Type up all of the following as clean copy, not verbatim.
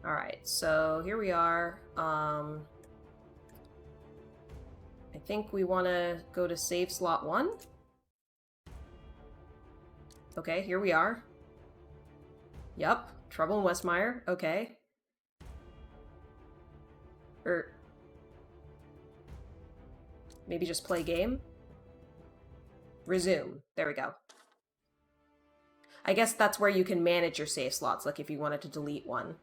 Alright, so here we are. I think we want to go to save slot 1. Okay, here we are. Yup, Trouble in Westmire. Okay. Maybe just play game? Resume. There we go. I guess that's where you can manage your save slots, like if you wanted to delete one.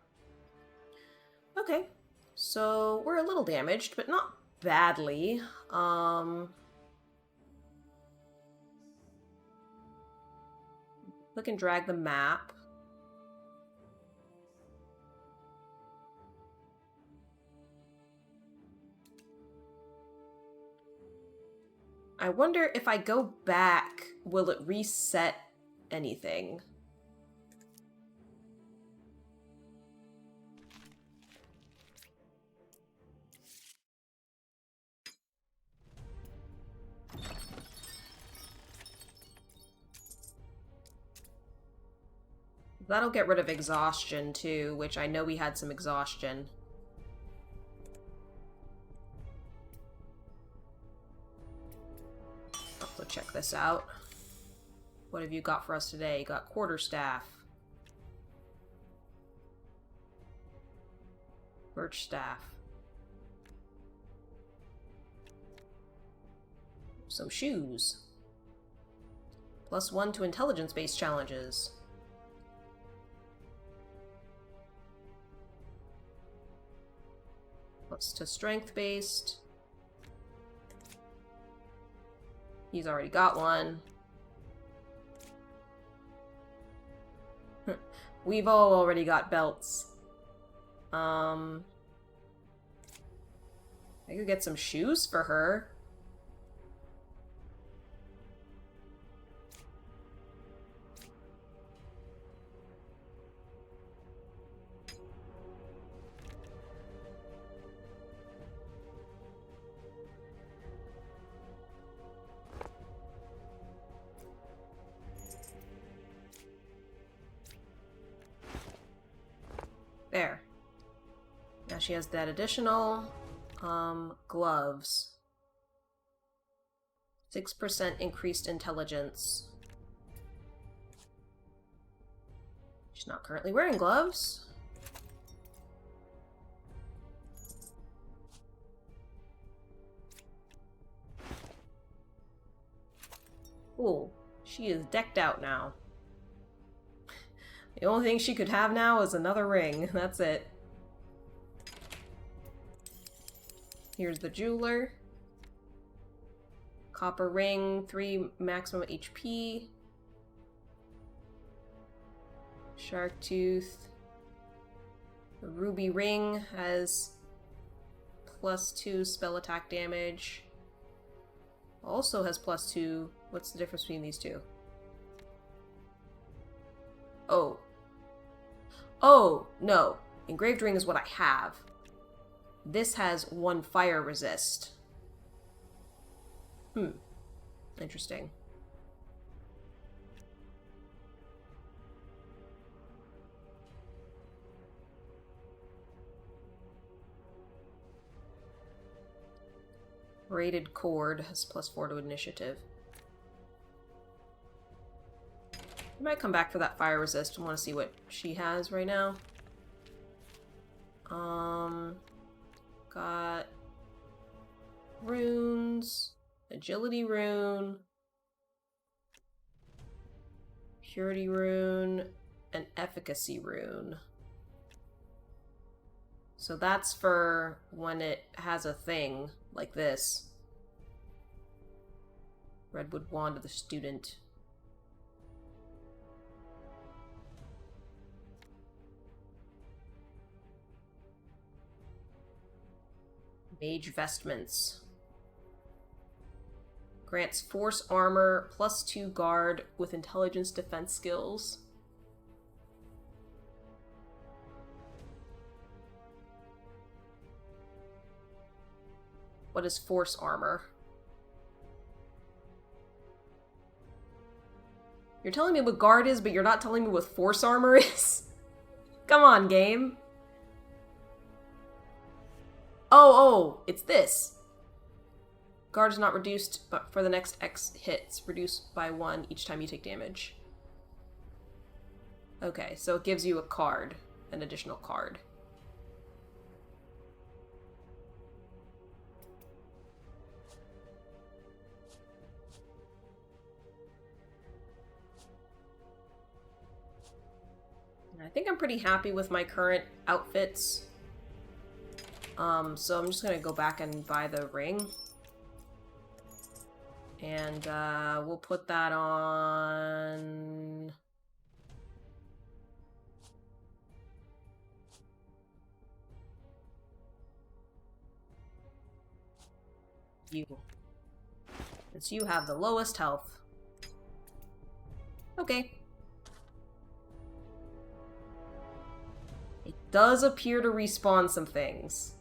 Okay, so we're a little damaged, but not badly. Click and drag the map. I wonder if I go back, will it reset anything? That'll get rid of exhaustion, too, which I know we had some exhaustion. Also check this out. What have you got for us today? You got quarterstaff. Birch staff. Some shoes. +1 to intelligence-based challenges. + to strength-based. He's already got one. We've all already got belts. I could get some shoes for her. There. Now she has that additional, gloves. 6% increased intelligence. She's not currently wearing gloves. Ooh, she is decked out now. The only thing she could have now is another ring. That's it. Here's the jeweler. Copper ring, 3 maximum HP. Shark tooth. The ruby ring has +2 spell attack damage. Also has +2. What's the difference between these two? Oh. Oh, no. Engraved ring is what I have. This has 1 fire resist. Interesting. Braided cord has +4 to initiative. I might come back for that fire resist. I want to see what she has right now. Got runes, agility rune, purity rune, and efficacy rune. So that's for when it has a thing like this. Redwood Wand of the Student. Mage Vestments. Grants force armor, +2 guard with intelligence defense skills. What is force armor? You're telling me what guard is, but you're not telling me what force armor is? Come on, game. Oh, it's this. Guard is not reduced, but for the next X hits, reduced by 1 each time you take damage. Okay, so it gives you a card, an additional card. I think I'm pretty happy with my current outfits. So I'm just gonna go back and buy the ring. And we'll put that on... you. Since you have the lowest health. Okay. It does appear to respawn some things.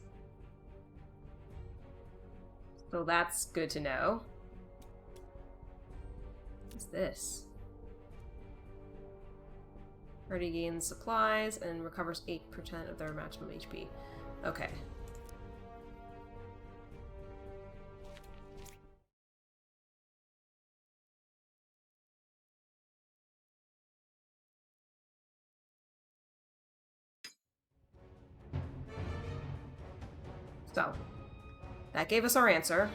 So that's good to know. What's this? Party gains supplies and recovers 8% of their maximum HP. Okay. So, that gave us our answer.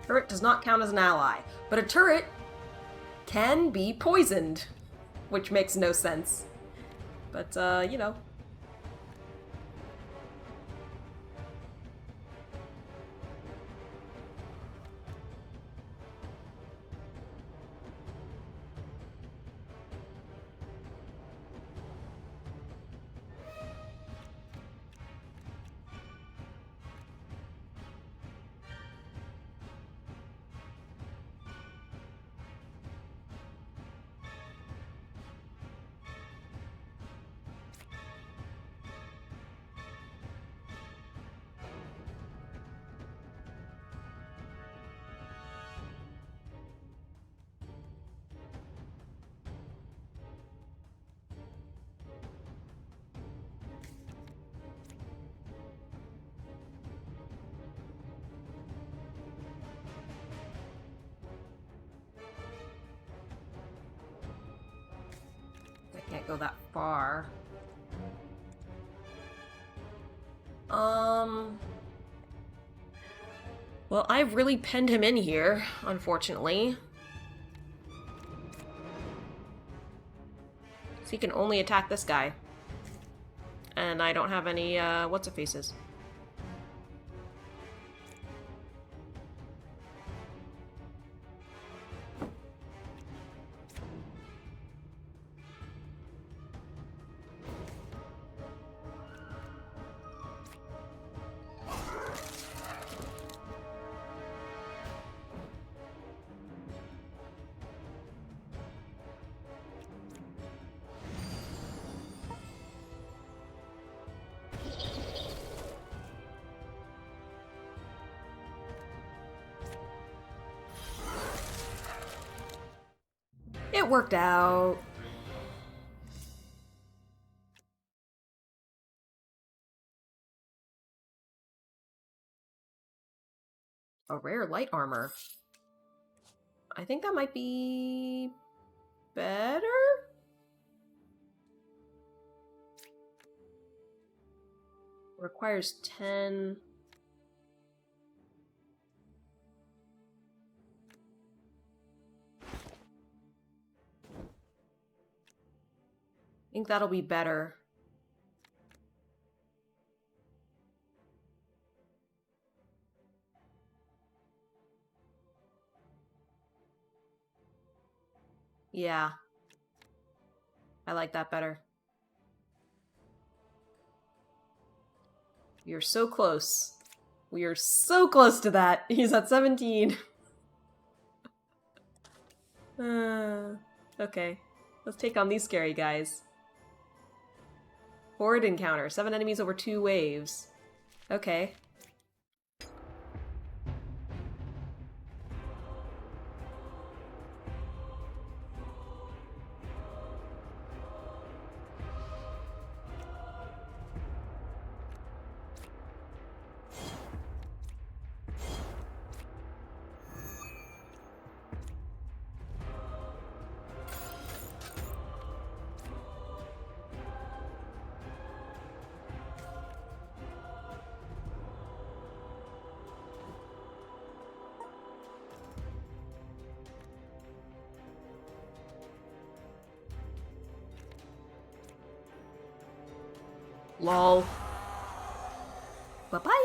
Turret does not count as an ally, but a turret can be poisoned, which makes no sense. But, you know. Can't go that far. Well, I've really penned him in here, unfortunately. So he can only attack this guy. And I don't have any, what's-a-faces. It worked out. A rare light armor. I think that might be better? Requires 10. think that'll be better. Yeah. I like that better. You're so close. We are so close to that. He's at 17. Okay. Let's take on these scary guys. Horde encounter. 7 enemies over 2 waves. Okay. Lol. Bye-bye!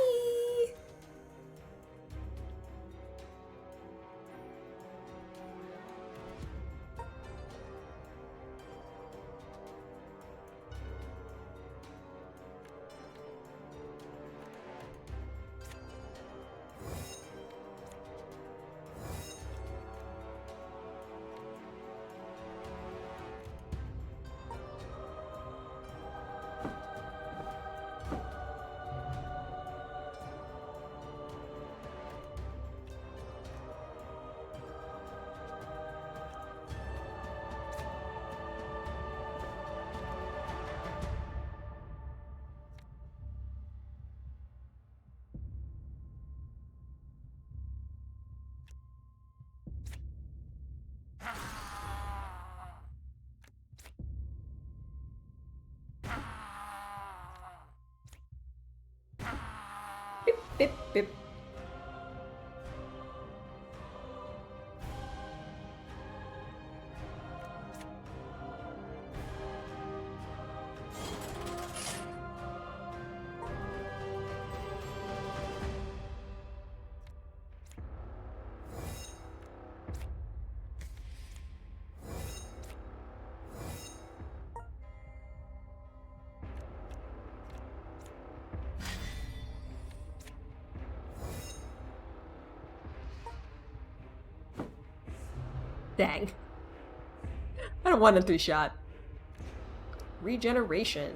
Bip, bip, bip. Dang. I don't want a 3-shot. Regeneration.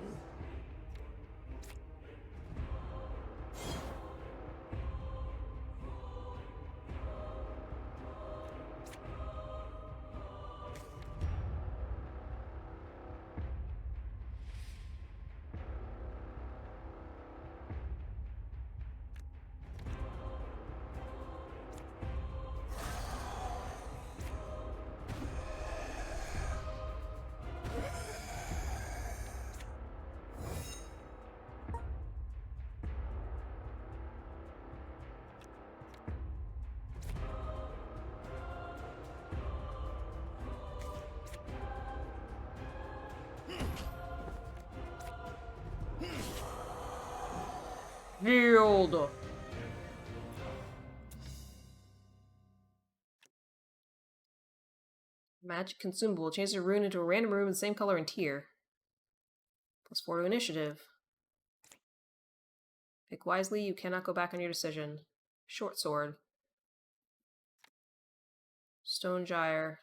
Yield. Magic consumable. Change the rune into a random rune with the same color and tier. +4 to initiative. Pick wisely. You cannot go back on your decision. Short sword. Stone gyre.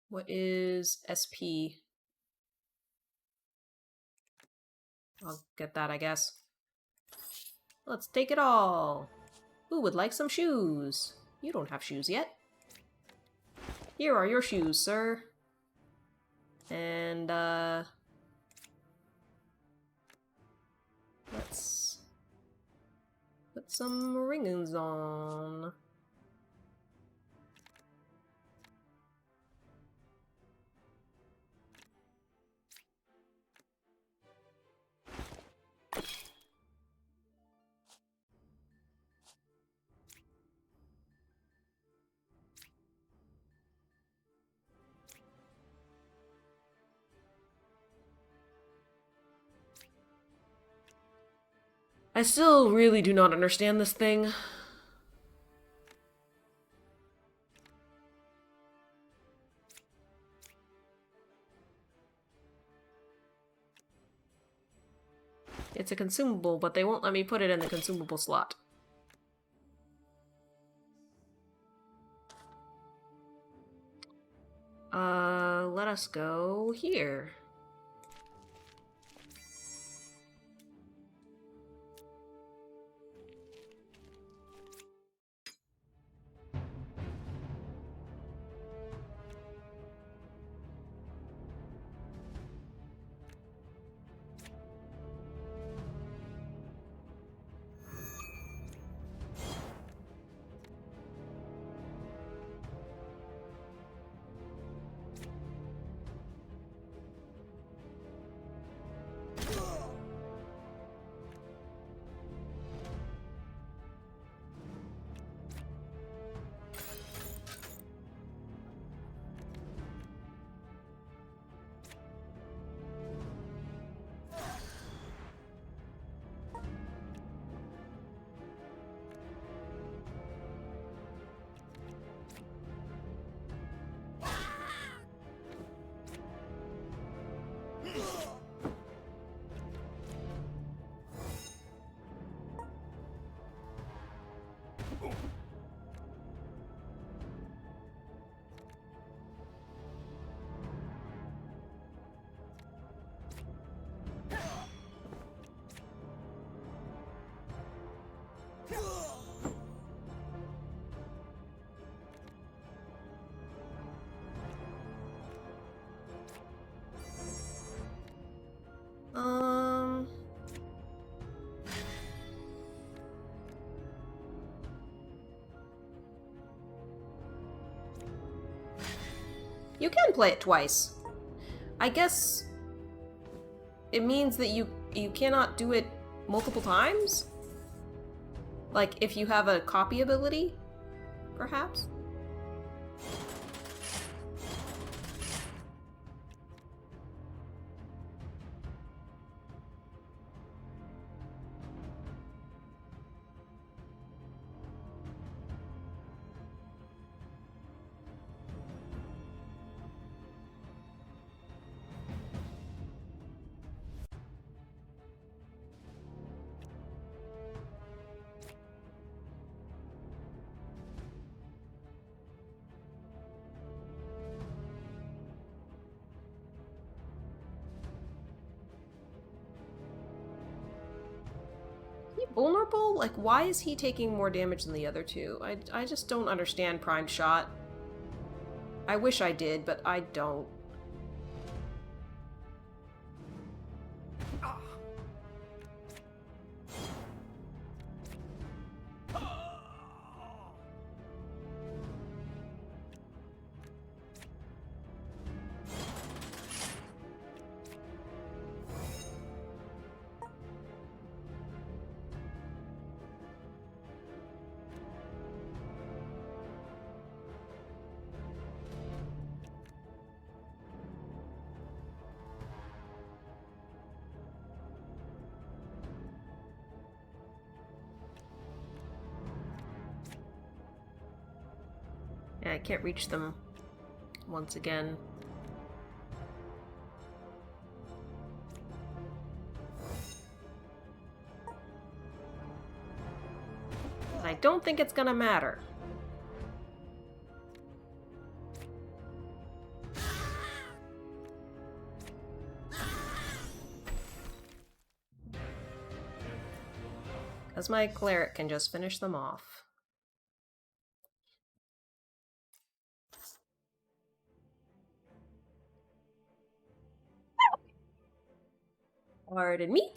What is SP? I'll get that, I guess. Let's take it all. Who would like some shoes? You don't have shoes yet. Here are your shoes, sir. And, let's put some rings on. I still really do not understand this thing. It's a consumable, but they won't let me put it in the consumable slot. Let us go here. You can play it twice. I guess it means that you cannot do it multiple times? Like, if you have a copy ability, perhaps? Vulnerable? Like, why is he taking more damage than the other two? I just don't understand Primed Shot. I wish I did, but I don't. Yeah, I can't reach them once again. But I don't think it's gonna matter. Because my cleric can just finish them off. Pardon me.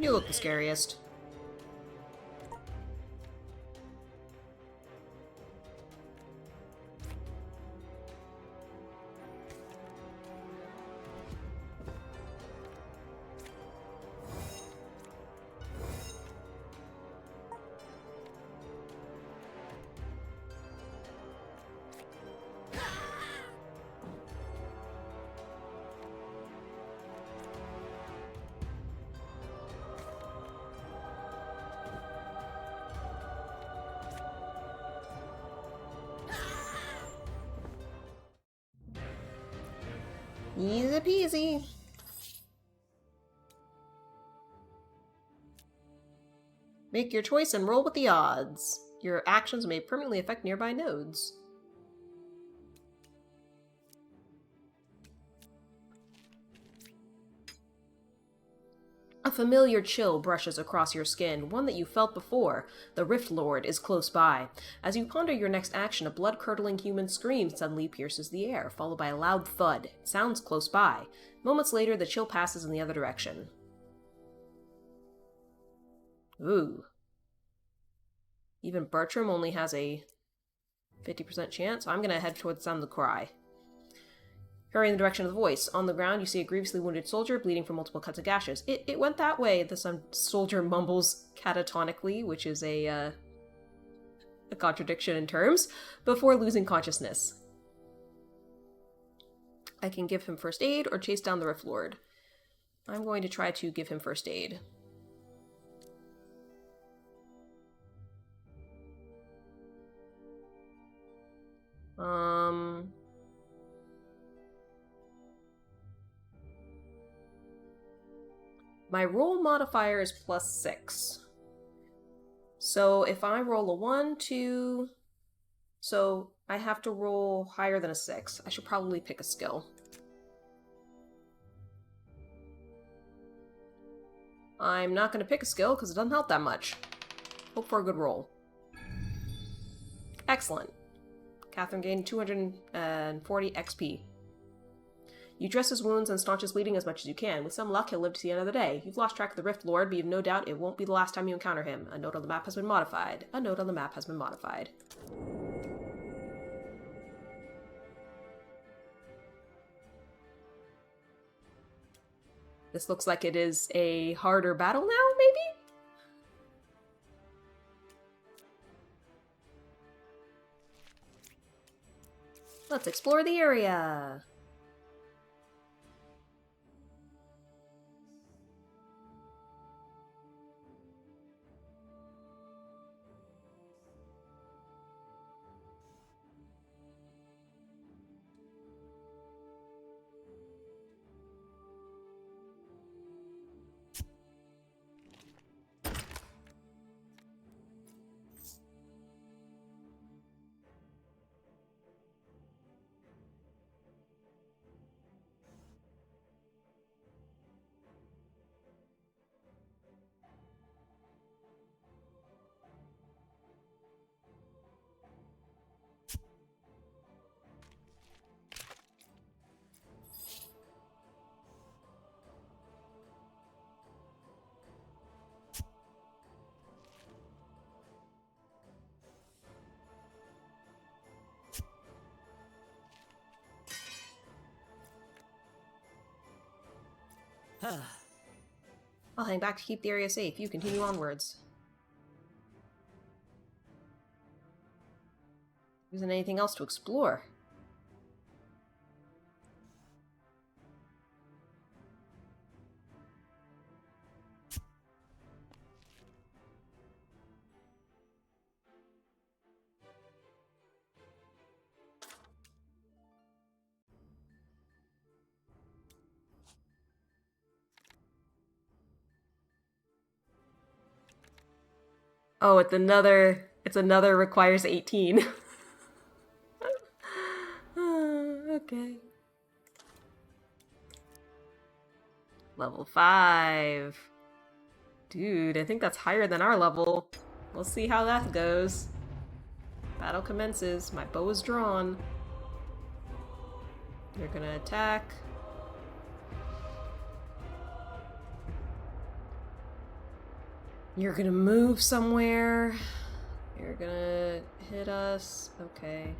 You look the scariest. Easy peasy. Make your choice and roll with the odds. Your actions may permanently affect nearby nodes. A familiar chill brushes across your skin, one that you felt before. The Rift Lord is close by. As you ponder your next action, a blood-curdling human scream suddenly pierces the air, followed by a loud thud. It sounds close by. Moments later, the chill passes in the other direction. Ooh. Even Bertram only has a 50% chance, so I'm gonna head towards the sound of the cry. Hurry in the direction of the voice. On the ground, you see a grievously wounded soldier bleeding from multiple cuts and gashes. It went that way, the soldier mumbles catatonically, which is a contradiction in terms, before losing consciousness. I can give him first aid or chase down the Rift Lord. I'm going to try to give him first aid. My roll modifier is +6. So if I roll a 1, 2... So I have to roll higher than a 6. I should probably pick a skill. I'm not going to pick a skill because it doesn't help that much. Hope for a good roll. Excellent. Catherine gained 240 XP. You dress his wounds and staunch his bleeding as much as you can. With some luck, he'll live to see another day. You've lost track of the Rift Lord, but you've no doubt it won't be the last time you encounter him. A note on the map has been modified. A note on the map has been modified. This looks like it is a harder battle now, maybe? Let's explore the area. I'll hang back to keep the area safe. You continue onwards. There isn't anything else to explore. Oh, it's another requires 18. Okay. Level 5. Dude, I think that's higher than our level. We'll see how that goes. Battle commences. My bow is drawn. You're gonna attack. You're gonna move somewhere. You're gonna hit us. Okay.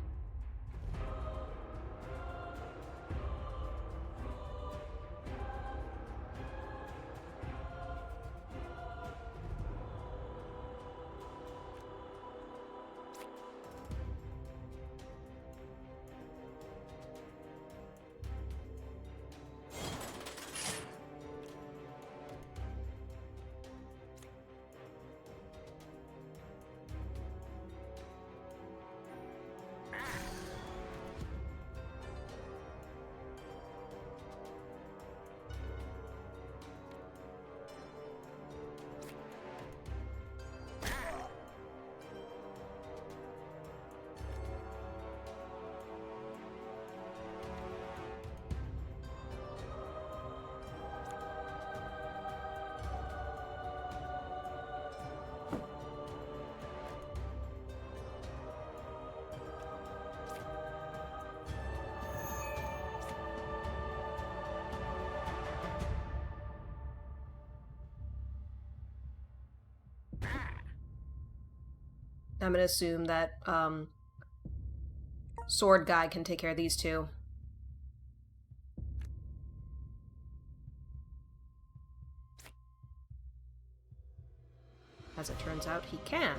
I'm gonna assume that, sword guy can take care of these two. As it turns out, he can.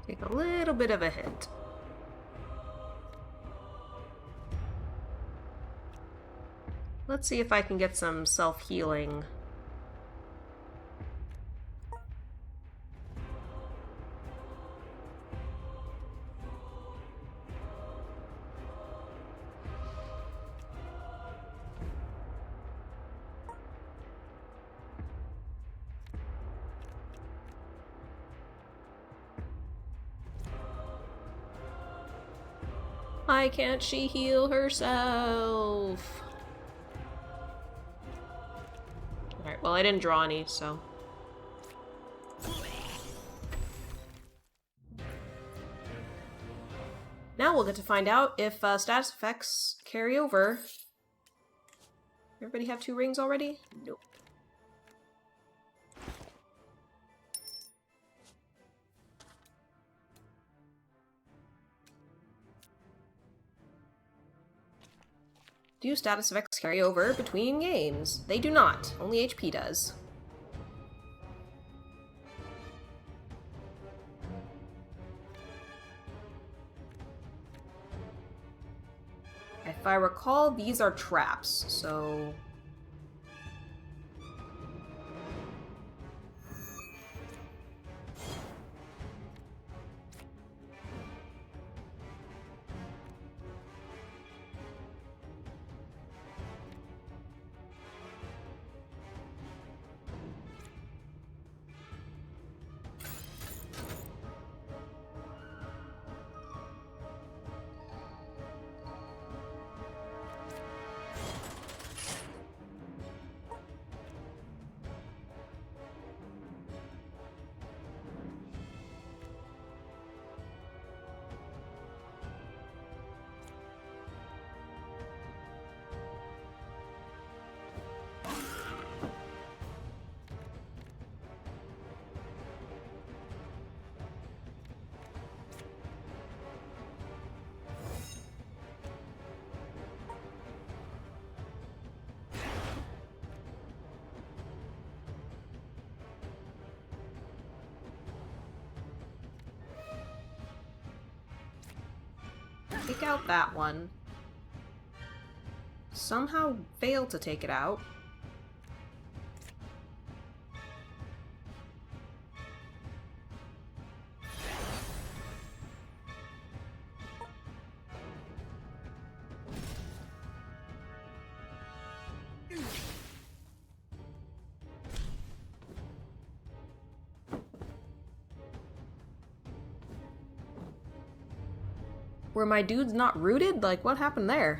Take a little bit of a hit. Let's see if I can get some self-healing. Why can't she heal herself? Alright, well I didn't draw any, so... Now we'll get to find out if status effects carry over. Everybody have 2 rings already? Nope. Do status effects carry over between games? They do not. Only HP does. If I recall, these are traps, so... Take out that one. Somehow fail to take it out. Were my dudes not rooted? Like, what happened there?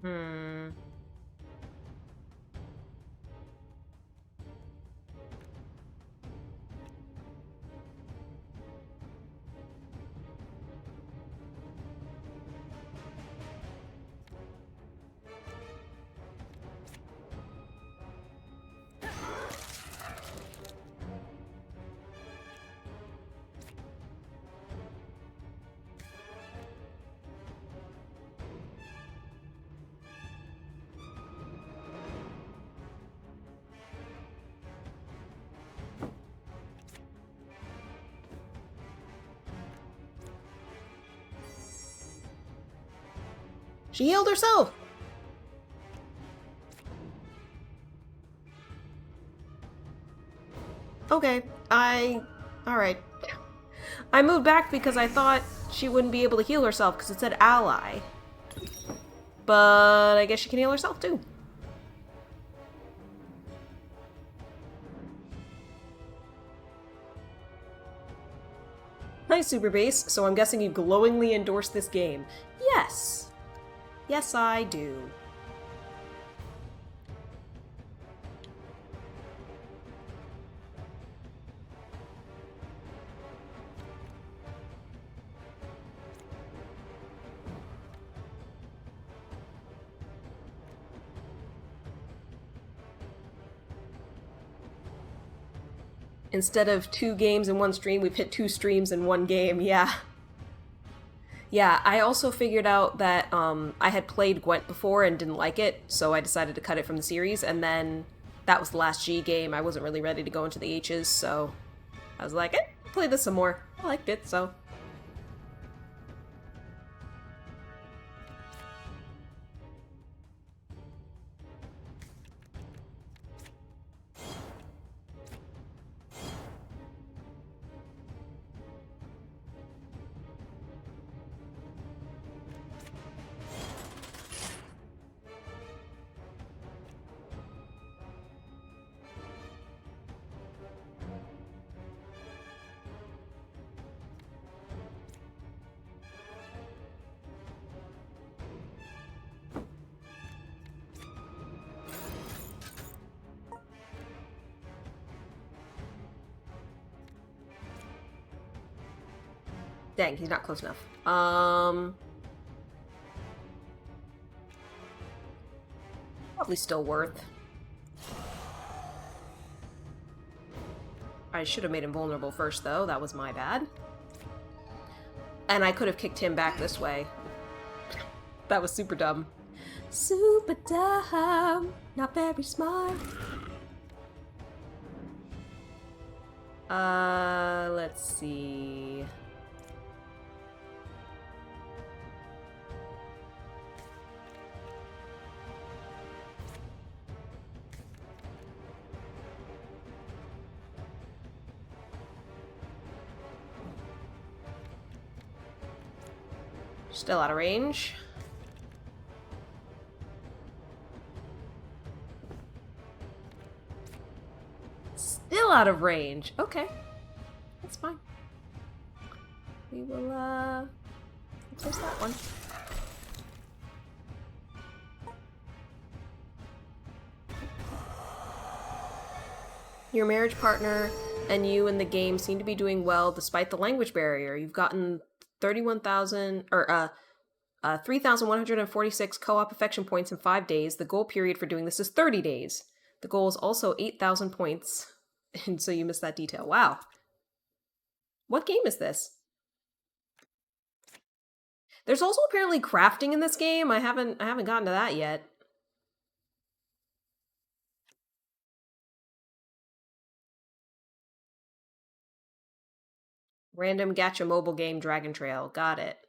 Hmm. She healed herself! Okay, alright. I moved back because I thought she wouldn't be able to heal herself because it said ally. But I guess she can heal herself too. Hi, Super Base. So I'm guessing you glowingly endorse this game. Yes. Yes, I do. Instead of 2 games in one stream, we've hit 2 streams in one game, yeah. Yeah, I also figured out that I had played Gwent before and didn't like it, so I decided to cut it from the series, and then that was the last G game. I wasn't really ready to go into the H's, so I was like, play this some more. I liked it, so... Dang, he's not close enough. Probably still worth. I should have made him vulnerable first, though. That was my bad. And I could have kicked him back this way. That was super dumb. Super dumb. Not very smart. Let's see. Still out of range. Still out of range. Okay. That's fine. We will, close that one. Your marriage partner and you in the game seem to be doing well despite the language barrier. You've gotten 3,146 co-op affection points in 5 days. The goal period for doing this is 30 days. The goal is also 8,000 points. And so you missed that detail. Wow. What game is this? There's also apparently crafting in this game. I haven't gotten to that yet. Random gacha mobile game Dragon Trail. Got it.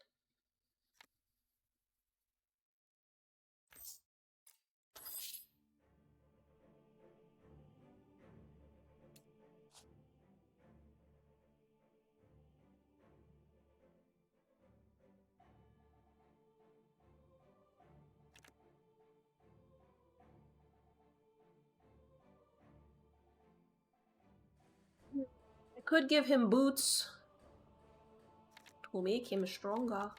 I could give him boots to make him stronger.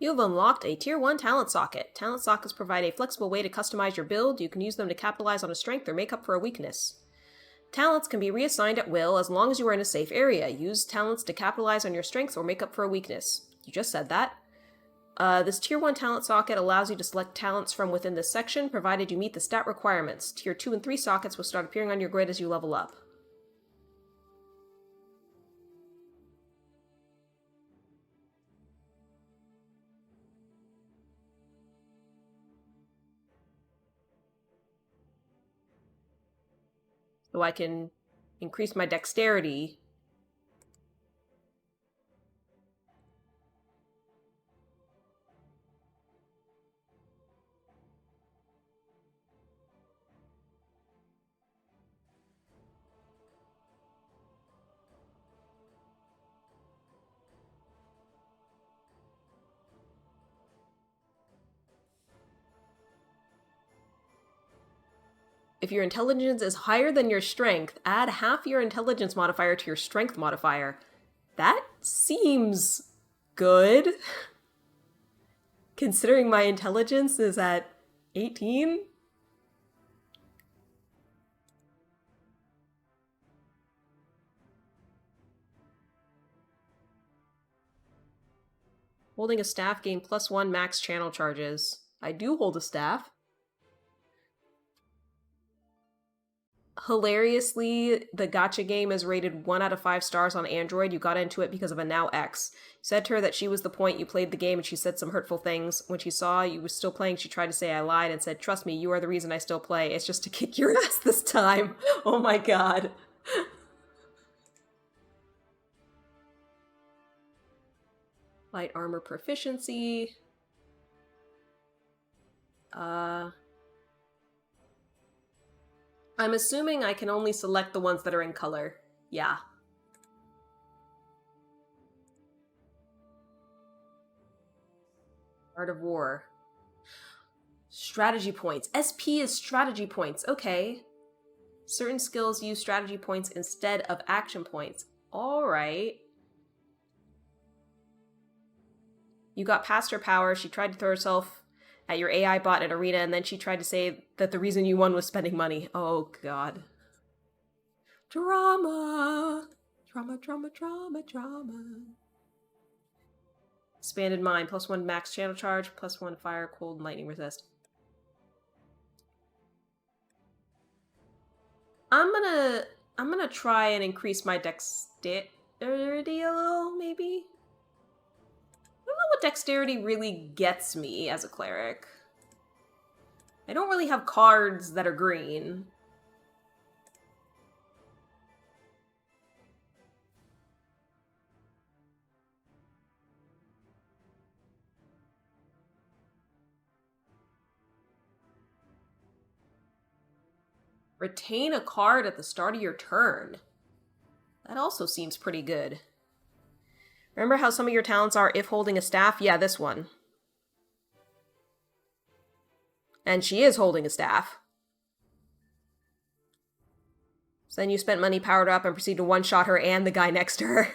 You've unlocked a Tier 1 talent socket. Talent sockets provide a flexible way to customize your build. You can use them to capitalize on a strength or make up for a weakness. Talents can be reassigned at will as long as you are in a safe area. Use talents to capitalize on your strengths or make up for a weakness. You just said that. This Tier 1 talent socket allows you to select talents from within this section, provided you meet the stat requirements. Tier 2 and 3 sockets will start appearing on your grid as you level up. So I can increase my dexterity. If your intelligence is higher than your strength, add half your intelligence modifier to your strength modifier. That seems good. Considering my intelligence is at 18? Holding a staff gain +1 max channel charges. I do hold a staff. Hilariously, the gacha game is rated 1 out of 5 stars on Android. You got into it because of a Now X. You said to her that she was the point you played the game and she said some hurtful things. When she saw you were still playing, she tried to say I lied and said, "Trust me, you are the reason I still play. It's just to kick your ass this time." Oh my god. Light armor proficiency. I'm assuming I can only select the ones that are in color. Yeah. Art of War. Strategy points. SP is strategy points. Okay. Certain skills use strategy points instead of action points. Alright. You got past her power. She tried to throw herself at your AI bot in arena, and then she tried to say that the reason you won was spending money. Oh, God. Drama! Drama, drama, drama, drama. Expanded mind. +1 max channel charge. +1 fire, cold, and lightning resist. I'm gonna try and increase my dexterity a little, maybe? I don't know what dexterity really gets me as a cleric. I don't really have cards that are green. Retain a card at the start of your turn. That also seems pretty good. Remember how some of your talents are if holding a staff? Yeah, this one. And she is holding a staff. So then you spent money, powered up, and proceed to one-shot her and the guy next to her.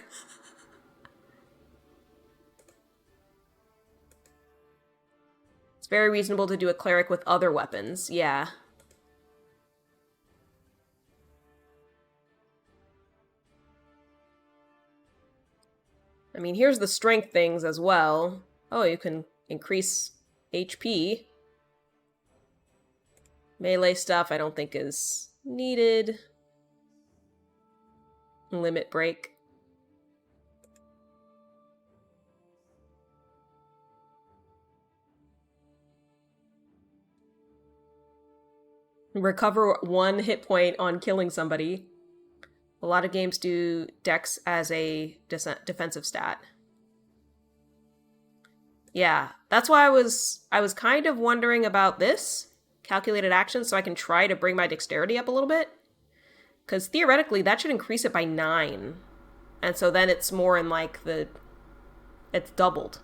It's very reasonable to do a cleric with other weapons, yeah. I mean, here's the strength things as well. Oh, you can increase HP. Melee stuff I don't think is needed. Limit break. Recover 1 hit point on killing somebody. A lot of games do dex as a defensive stat. Yeah, that's why I was kind of wondering about this calculated action, so I can try to bring my dexterity up a little bit. Because theoretically, that should increase it by 9. And so then it's more in like it's doubled.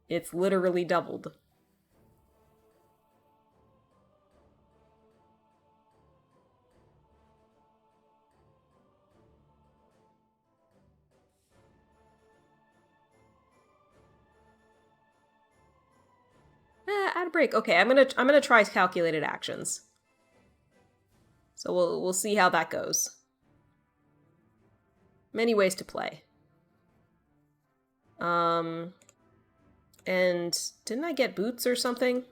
It's literally doubled. Add a break. Okay, I'm gonna try calculated actions. So we'll see how that goes. Many ways to play. And didn't I get boots or something?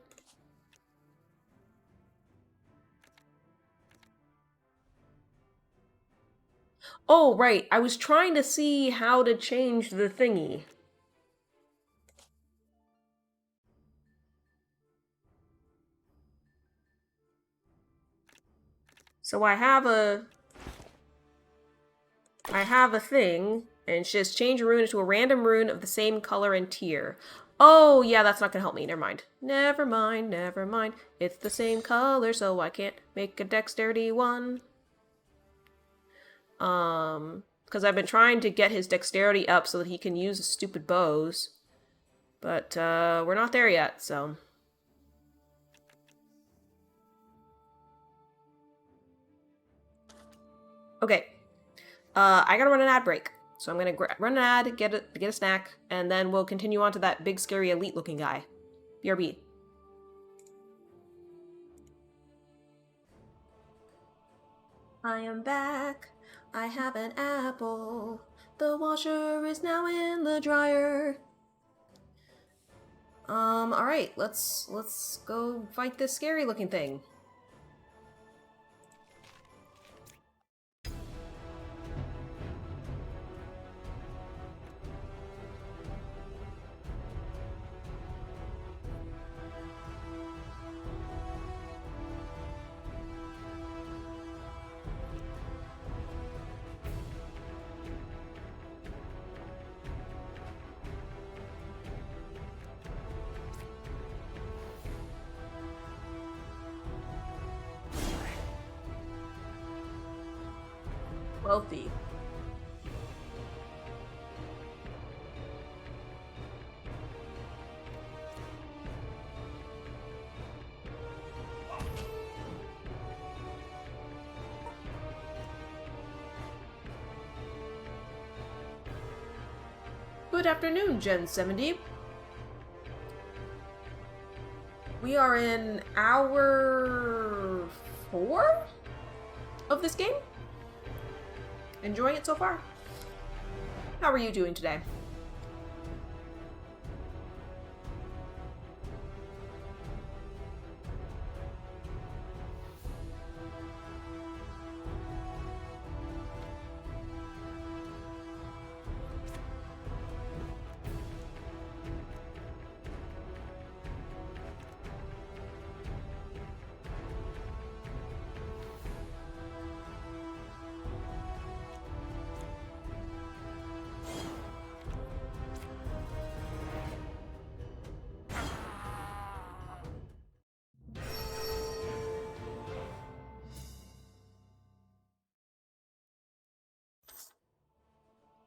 Oh, right. I was trying to see how to change the thingy. So I have a thing, and it's just change a rune into a random rune of the same color and tier. Oh, yeah, that's not gonna help me. Never mind. Never mind, never mind. It's the same color, so I can't make a dexterity 1. Because I've been trying to get his dexterity up so that he can use stupid bows. But, we're not there yet, so... Okay. I gotta run an ad break. So I'm gonna run an ad, get a snack, and then we'll continue on to that big, scary, elite-looking guy. BRB. I am back. I have an apple. The washer is now in the dryer. Alright, let's go fight this scary-looking thing. Wealthy. Good afternoon, Gen 70. We are in hour 4 of this game. Enjoying it so far? How are you doing today?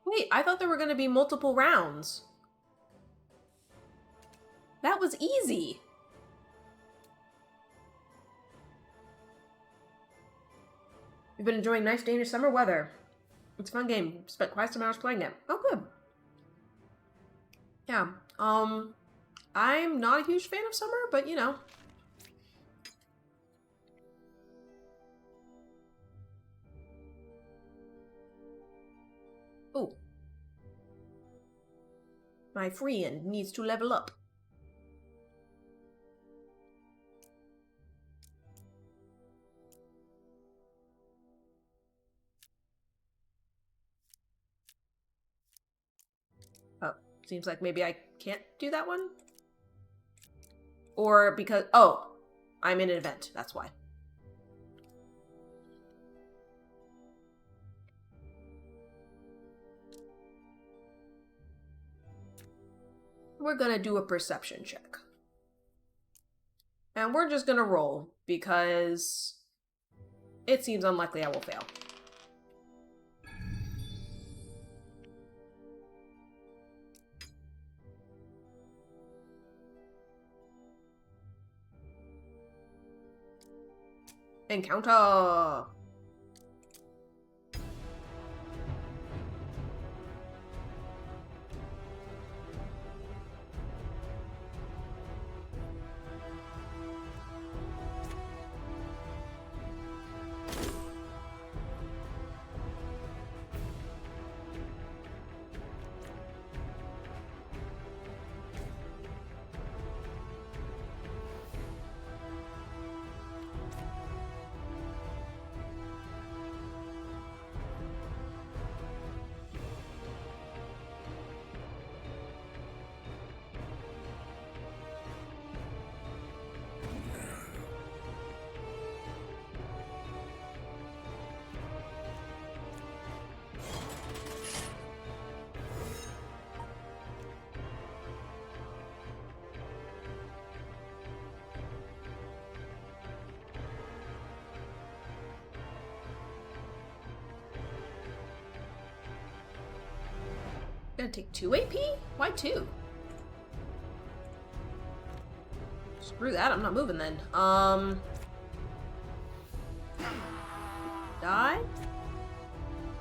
Wait, I thought there were going to be multiple rounds. That was easy. We've been enjoying nice Danish summer weather. It's a fun game. Spent quite some hours playing it. Oh, good. Yeah. I'm not a huge fan of summer, but you know. Oh. My friend needs to level up. Oh, seems like maybe I can't do that one? Or because... Oh, I'm in an event. That's why. We're gonna do a perception check. And we're just gonna roll, because it seems unlikely I will fail. Encounter! Gonna take 2 AP? Why 2? Screw that, I'm not moving then. Die?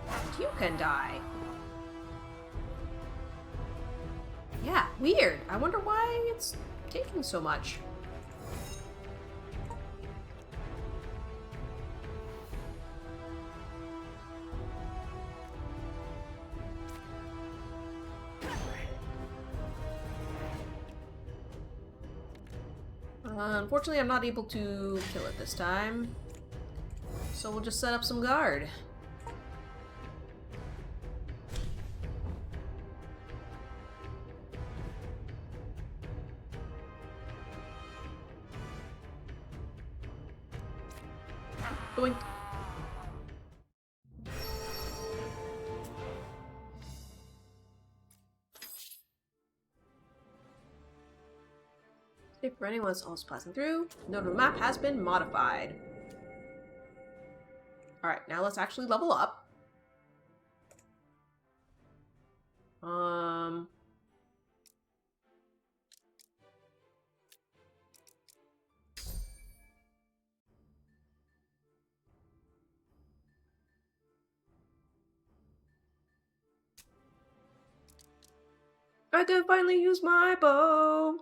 And you can die. Yeah, weird. I wonder why it's taking so much. Unfortunately, I'm not able to kill it this time. So we'll just set up some guard. Boink. If running was also passing through, node of the map has been modified. Alright, now let's actually level up. I can finally use my bow!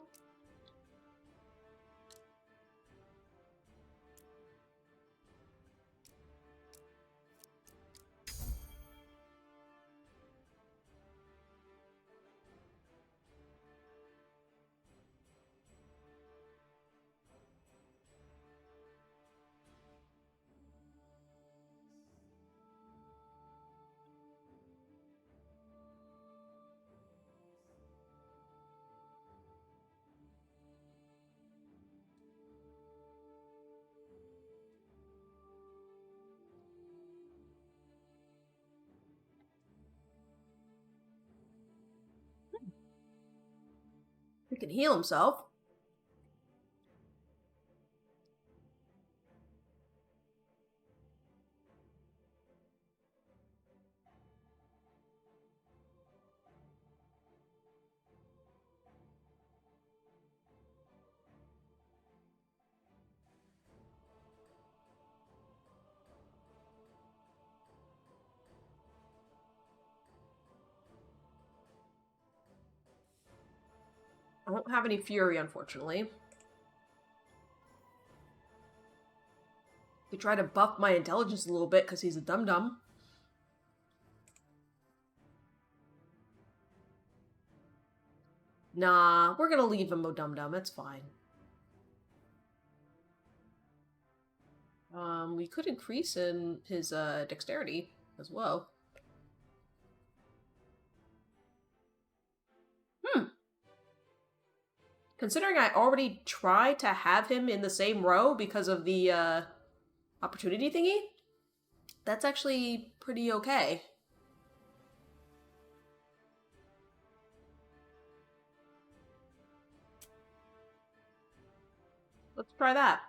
He can heal himself. I don't have any fury, unfortunately. He tried to buff my intelligence a little bit because he's a dum-dum. Nah, we're gonna leave him a dum-dum. It's fine. We could increase in his dexterity as well. Considering I already tried to have him in the same row because of the opportunity thingy, that's actually pretty okay. Let's try that.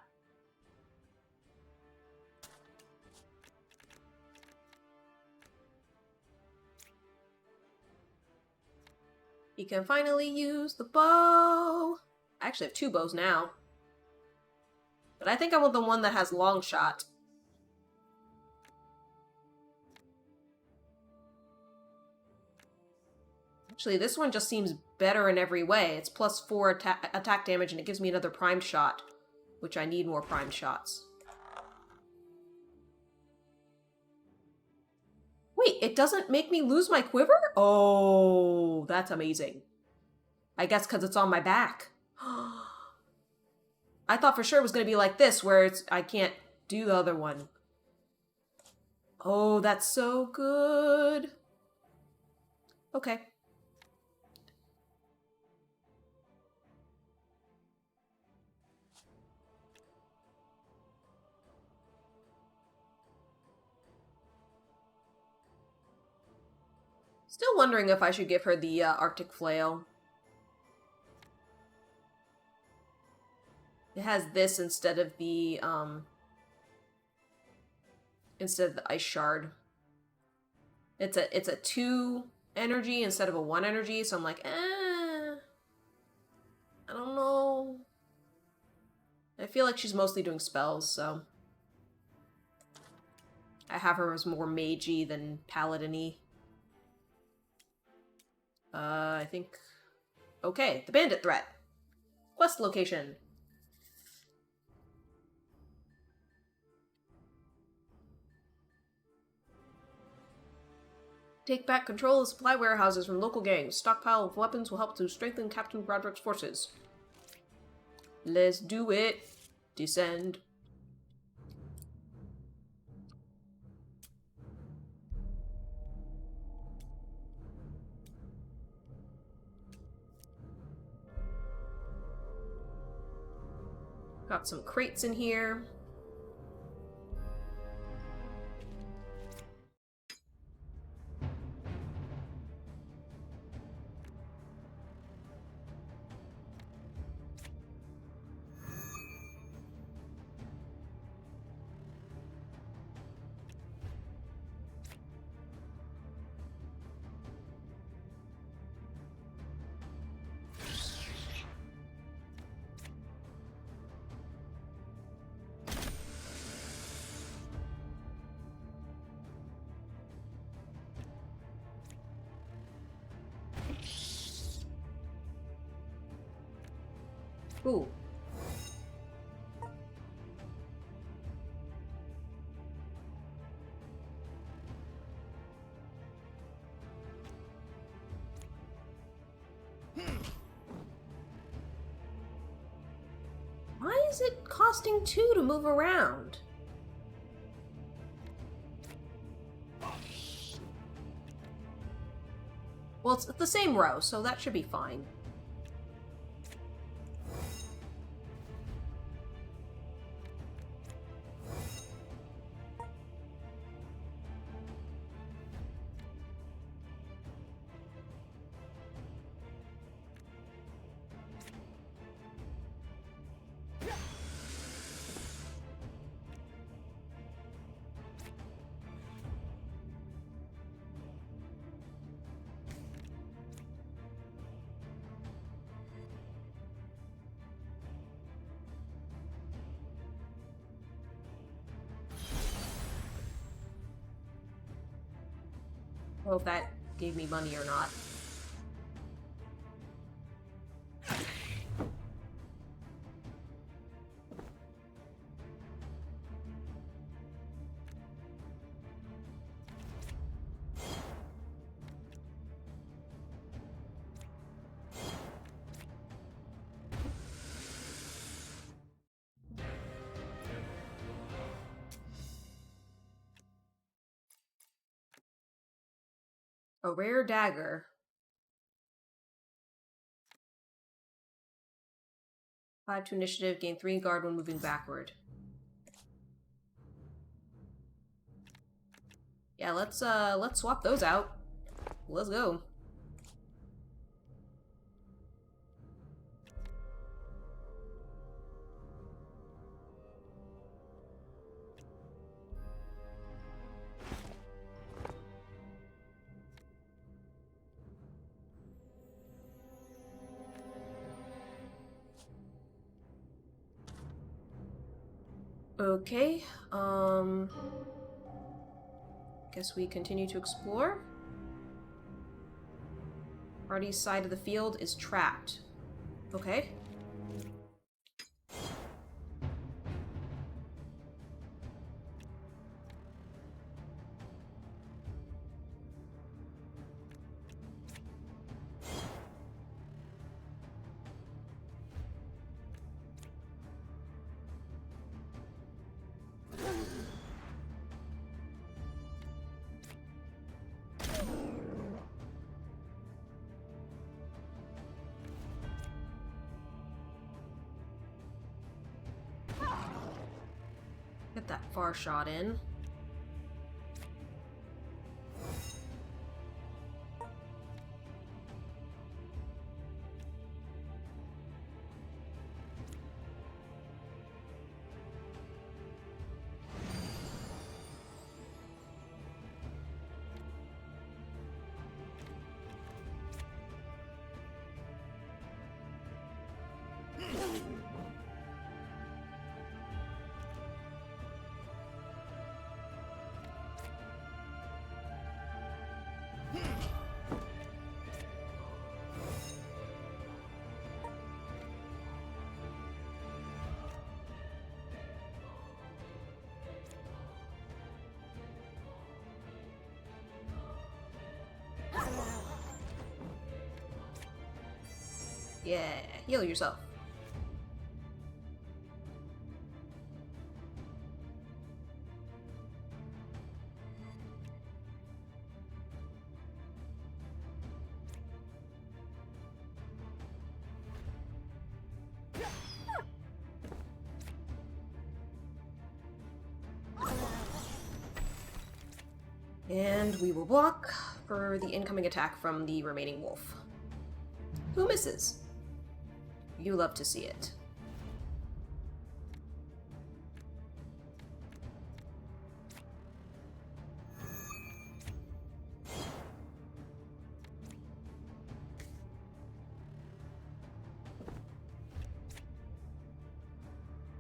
He can finally use the bow. I actually have 2 bows now. But I think I want the one that has long shot. Actually, this one just seems better in every way. It's plus 4 attack damage and it gives me another primed shot, which I need more primed shots. Wait, it doesn't make me lose my quiver? Oh, that's amazing. I guess because it's on my back. I thought for sure it was going to be like this, where I can't do the other one. Oh, that's so good. Okay. Still wondering if I should give her the Arctic Flail. It has this instead of the Ice Shard. It's a 2 energy instead of a 1 energy, so I'm like, I don't know. I feel like she's mostly doing spells, so I have her as more magey than paladin-y. I think... Okay, the bandit threat. Quest location. Take back control of supply warehouses from local gangs. Stockpile of weapons will help to strengthen Captain Broderick's forces. Let's do it. Descend. Got some crates in here. Ooh. Why is it costing 2 to move around? Well, it's the same row, so that should be fine. I don't know if that gave me money or not. A rare dagger. 5 to initiative, gain 3 guard when moving backward. Yeah, let's swap those out. Let's go. Okay, guess we continue to explore. Party's side of the field is trapped. Okay. Get that far shot in. Yeah, heal yourself. And we will block for the incoming attack from the remaining wolf. Who misses? You love to see it.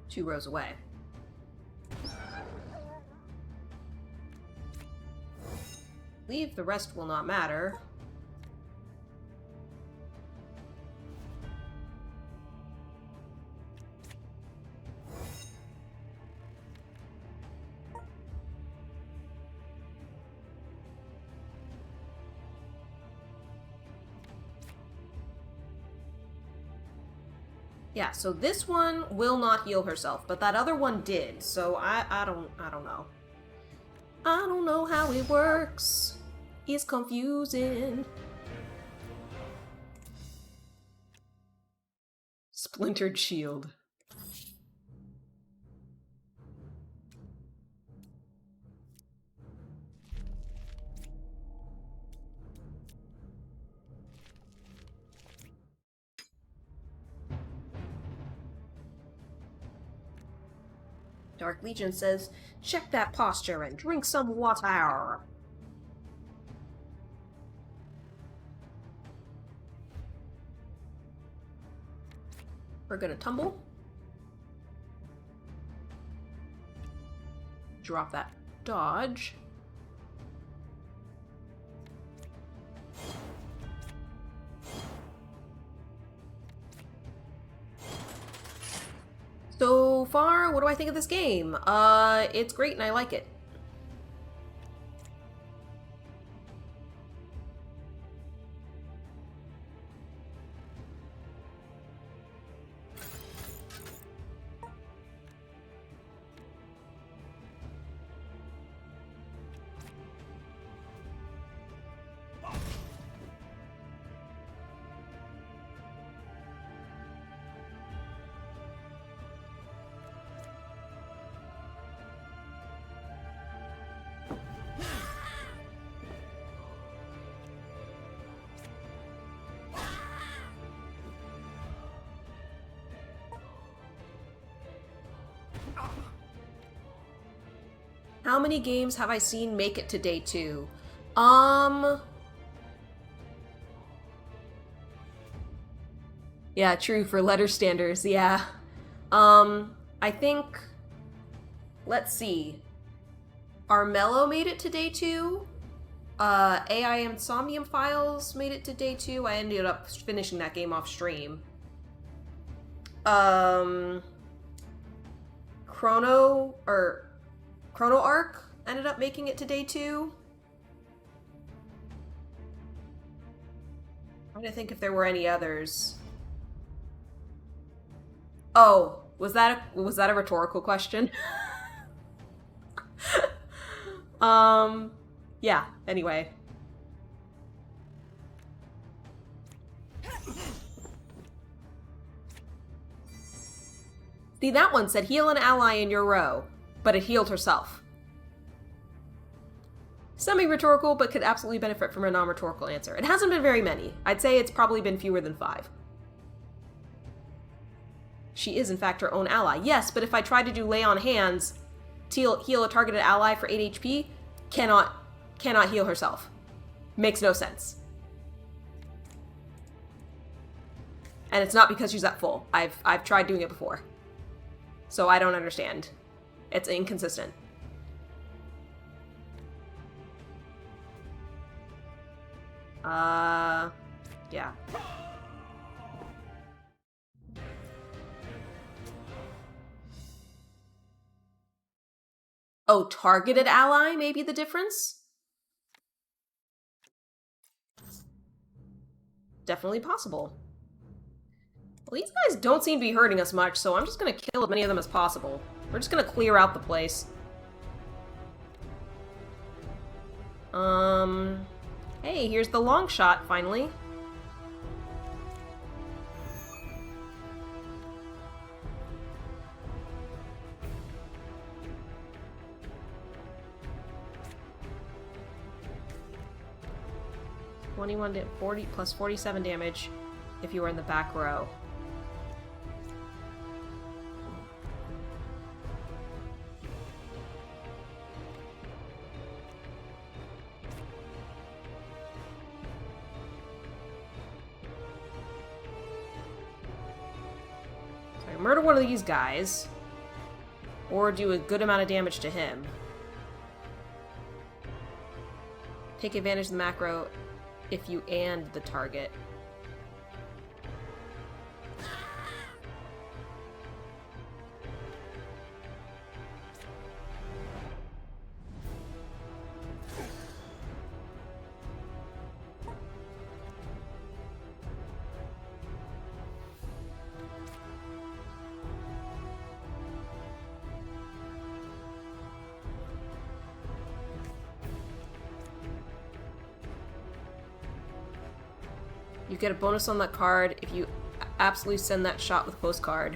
Two rows away. Leave, the rest will not matter. Yeah, so this one will not heal herself, but that other one did, so I don't know. I don't know how it works. It's confusing. Splintered shield. Dark Legion says, check that posture and drink some water. We're gonna tumble. Drop that dodge. So far, what do I think of this game? It's great and I like it. How many games have I seen make it to day 2? Yeah, true, for letter standards, yeah. I think... Let's see. Armello made it to day 2. AI Insomnium Files made it to day 2. I ended up finishing that game off stream. Chrono Arc ended up making it to day 2. I'm trying to think if there were any others. Oh, was that a rhetorical question? Yeah, anyway. See, that one said heal an ally in your row, but it healed herself. Semi-rhetorical, but could absolutely benefit from a non-rhetorical answer. It hasn't been very many. I'd say it's probably been fewer than 5. She is, in fact, her own ally. Yes, but if I try to do lay on hands, heal a targeted ally for 8 HP, cannot heal herself. Makes no sense. And it's not because she's at full. I've tried doing it before. So I don't understand. It's inconsistent. Yeah. Oh, targeted ally may be the difference? Definitely possible. Well, these guys don't seem to be hurting us much, so I'm just gonna kill as many of them as possible. We're just gonna clear out the place. Hey, here's the long shot, finally. (21 40 plus 47 damage if you were in the back row. So I murder one of these guys, or do a good amount of damage to him. Take advantage of the macro if you and the target. You get a bonus on that card if you absolutely send that shot with postcard.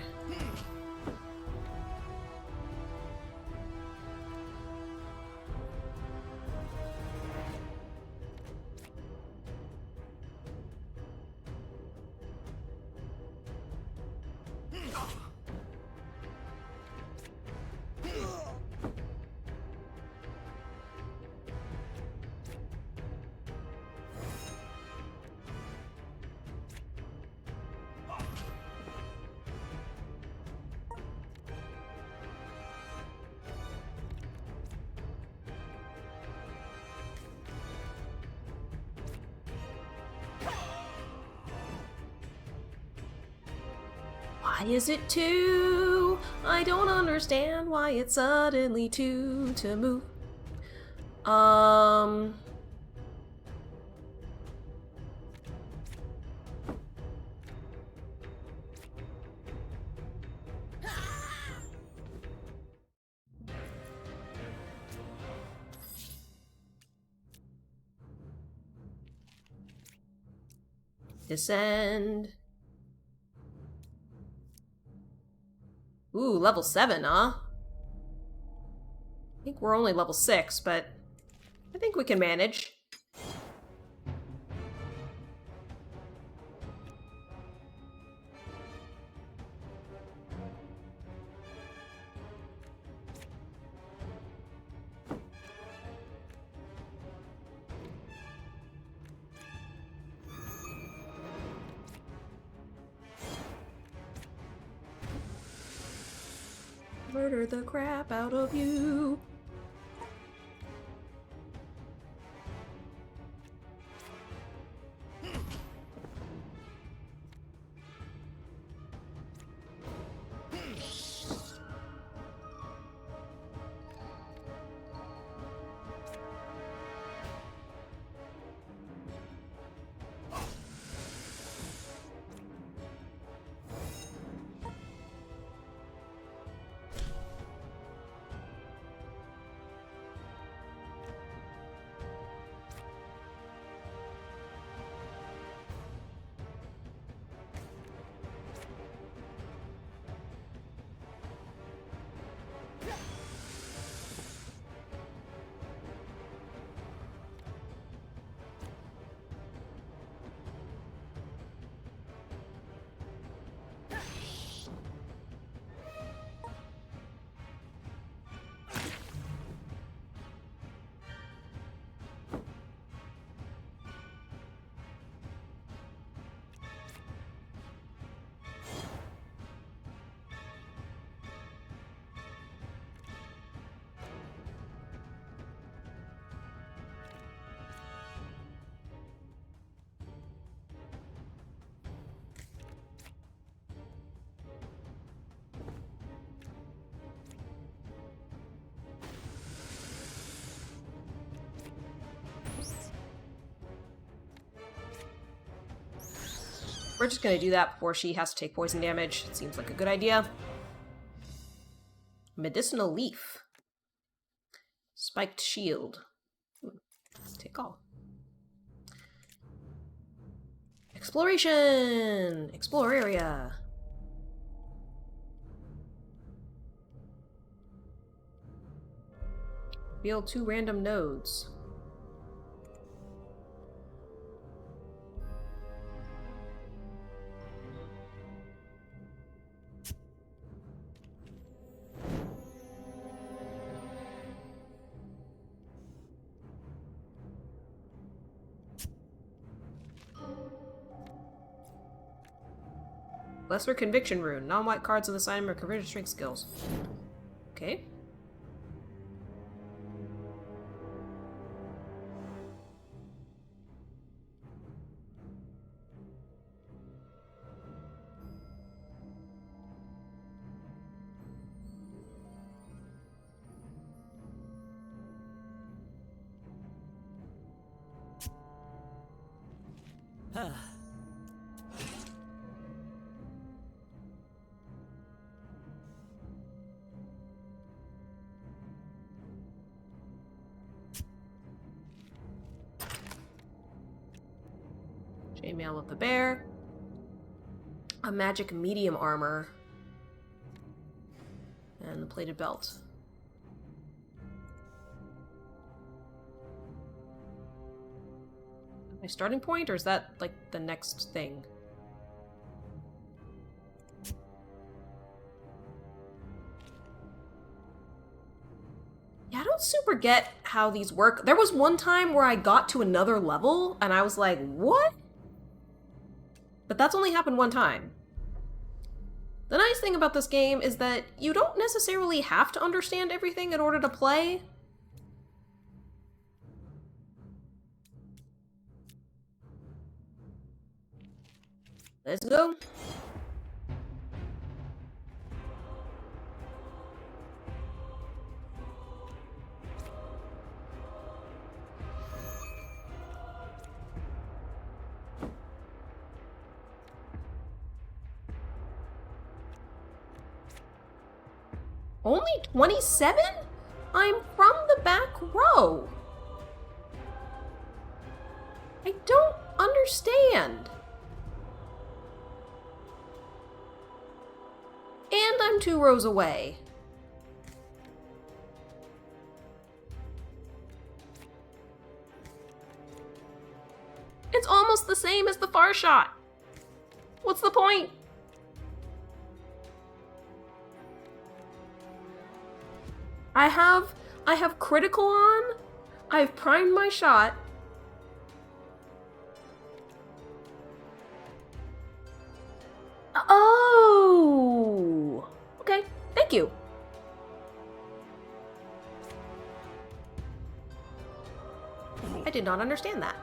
Why is it 2? I don't understand why it's suddenly 2 to move. Descend. Ooh, level 7, huh? I think we're only level 6, but I think we can manage. Murder the crap out of you. We're just gonna do that before she has to take poison damage. It seems like a good idea. Medicinal leaf. Spiked shield. Take all. Exploration! Explore area. Reveal 2 random nodes. Lesser Conviction Rune. Non-white cards with assignment or converted strength skills. Okay. Chainmail of the Bear. A magic medium armor. And the plated belt. My starting point, or is that, like, the next thing? Yeah, I don't super get how these work. There was one time where I got to another level, and I was like, what? But that's only happened one time. The nice thing about this game is that you don't necessarily have to understand everything in order to play. Let's go. Only 27? I'm from the back row. I don't understand. And I'm 2 rows away. It's almost the same as the far shot. What's the point? I have critical on. I've primed my shot. Oh! Okay, thank you. I did not understand that.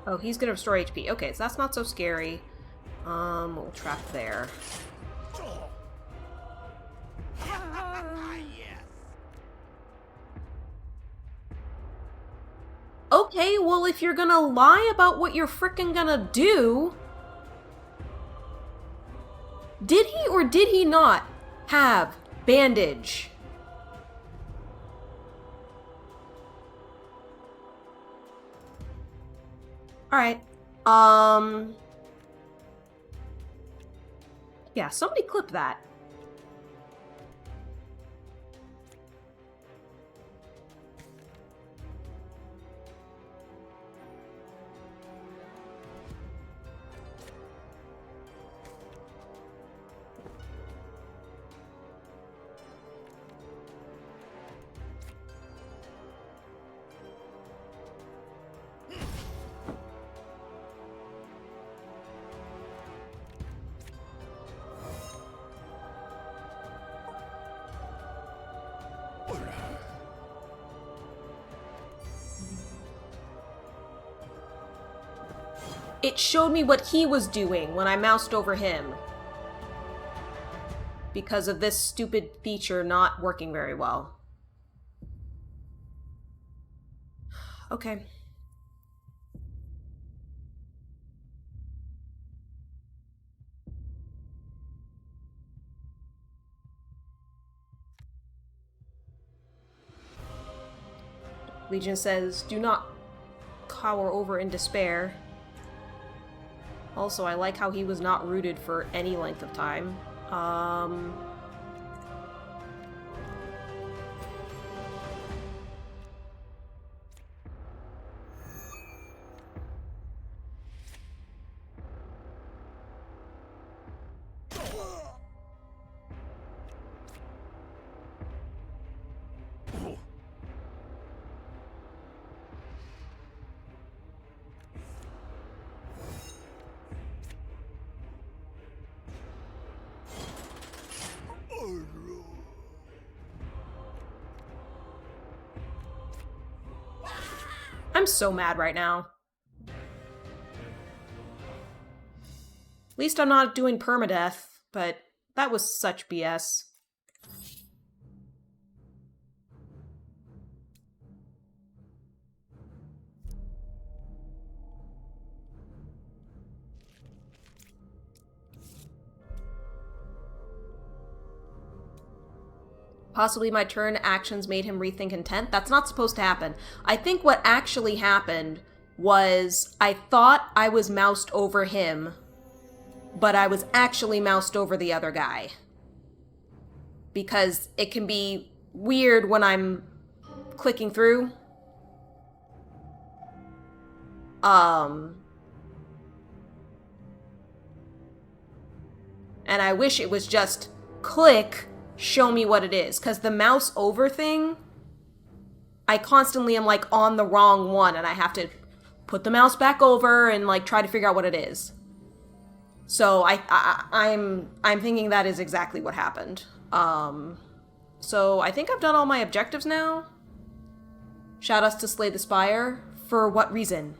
Oh, he's gonna restore HP. Okay, so that's not so scary. We'll trap there. Okay, well, if you're gonna lie about what you're frickin' gonna do... Did he or did he not have bandage? Alright, yeah, somebody clip that. It showed me what he was doing when I moused over him. Because of this stupid feature not working very well. Okay. Legion says, do not cower over in despair. Also, I like how he was not rooted for any length of time. I'm so mad right now. At least I'm not doing permadeath, but that was such BS. Possibly my turn actions made him rethink intent. That's not supposed to happen. I think what actually happened was I thought I was moused over him, but I was actually moused over the other guy. Because it can be weird when I'm clicking through. And I wish it was just click, show me what it is. Because the mouse over thing, I constantly am like on the wrong one and I have to put the mouse back over and like try to figure out what it is. So I'm thinking that is exactly what happened. So I think I've done all my objectives now. Shout us to slay the spire. For what reason?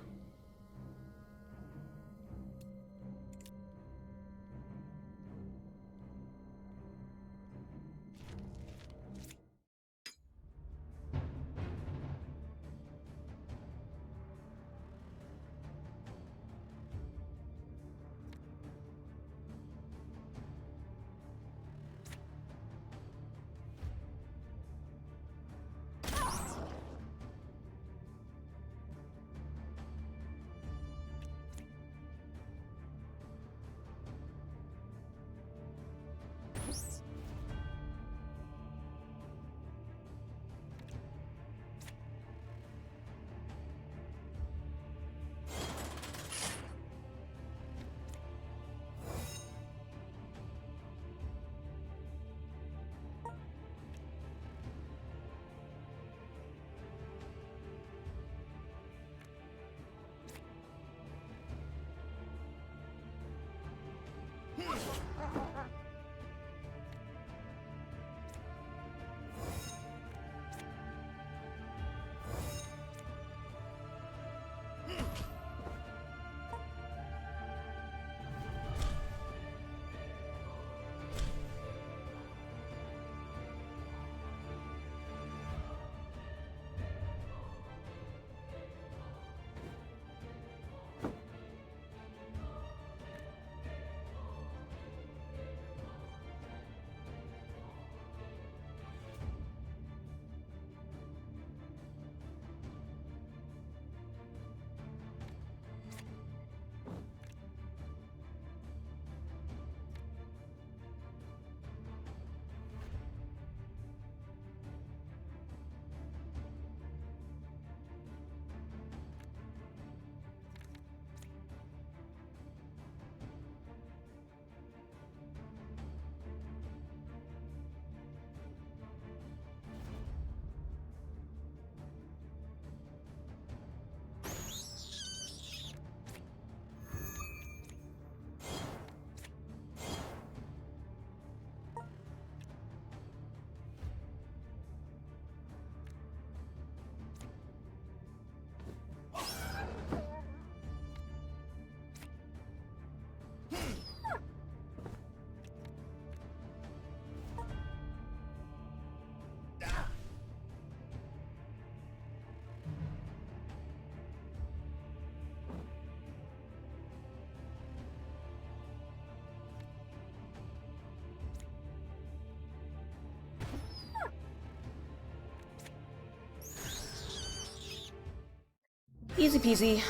Easy peasy.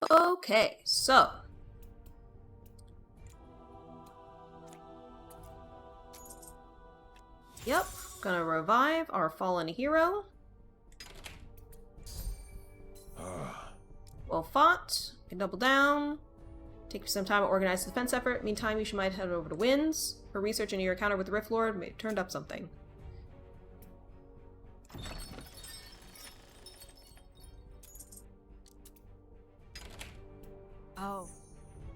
Okay, so yep, gonna revive our fallen hero. Well fought. Can double down. Take some time to organize the defense effort. Meantime, you should might head over to Winds. Her research into your encounter with the Rift Lord may have turned up something.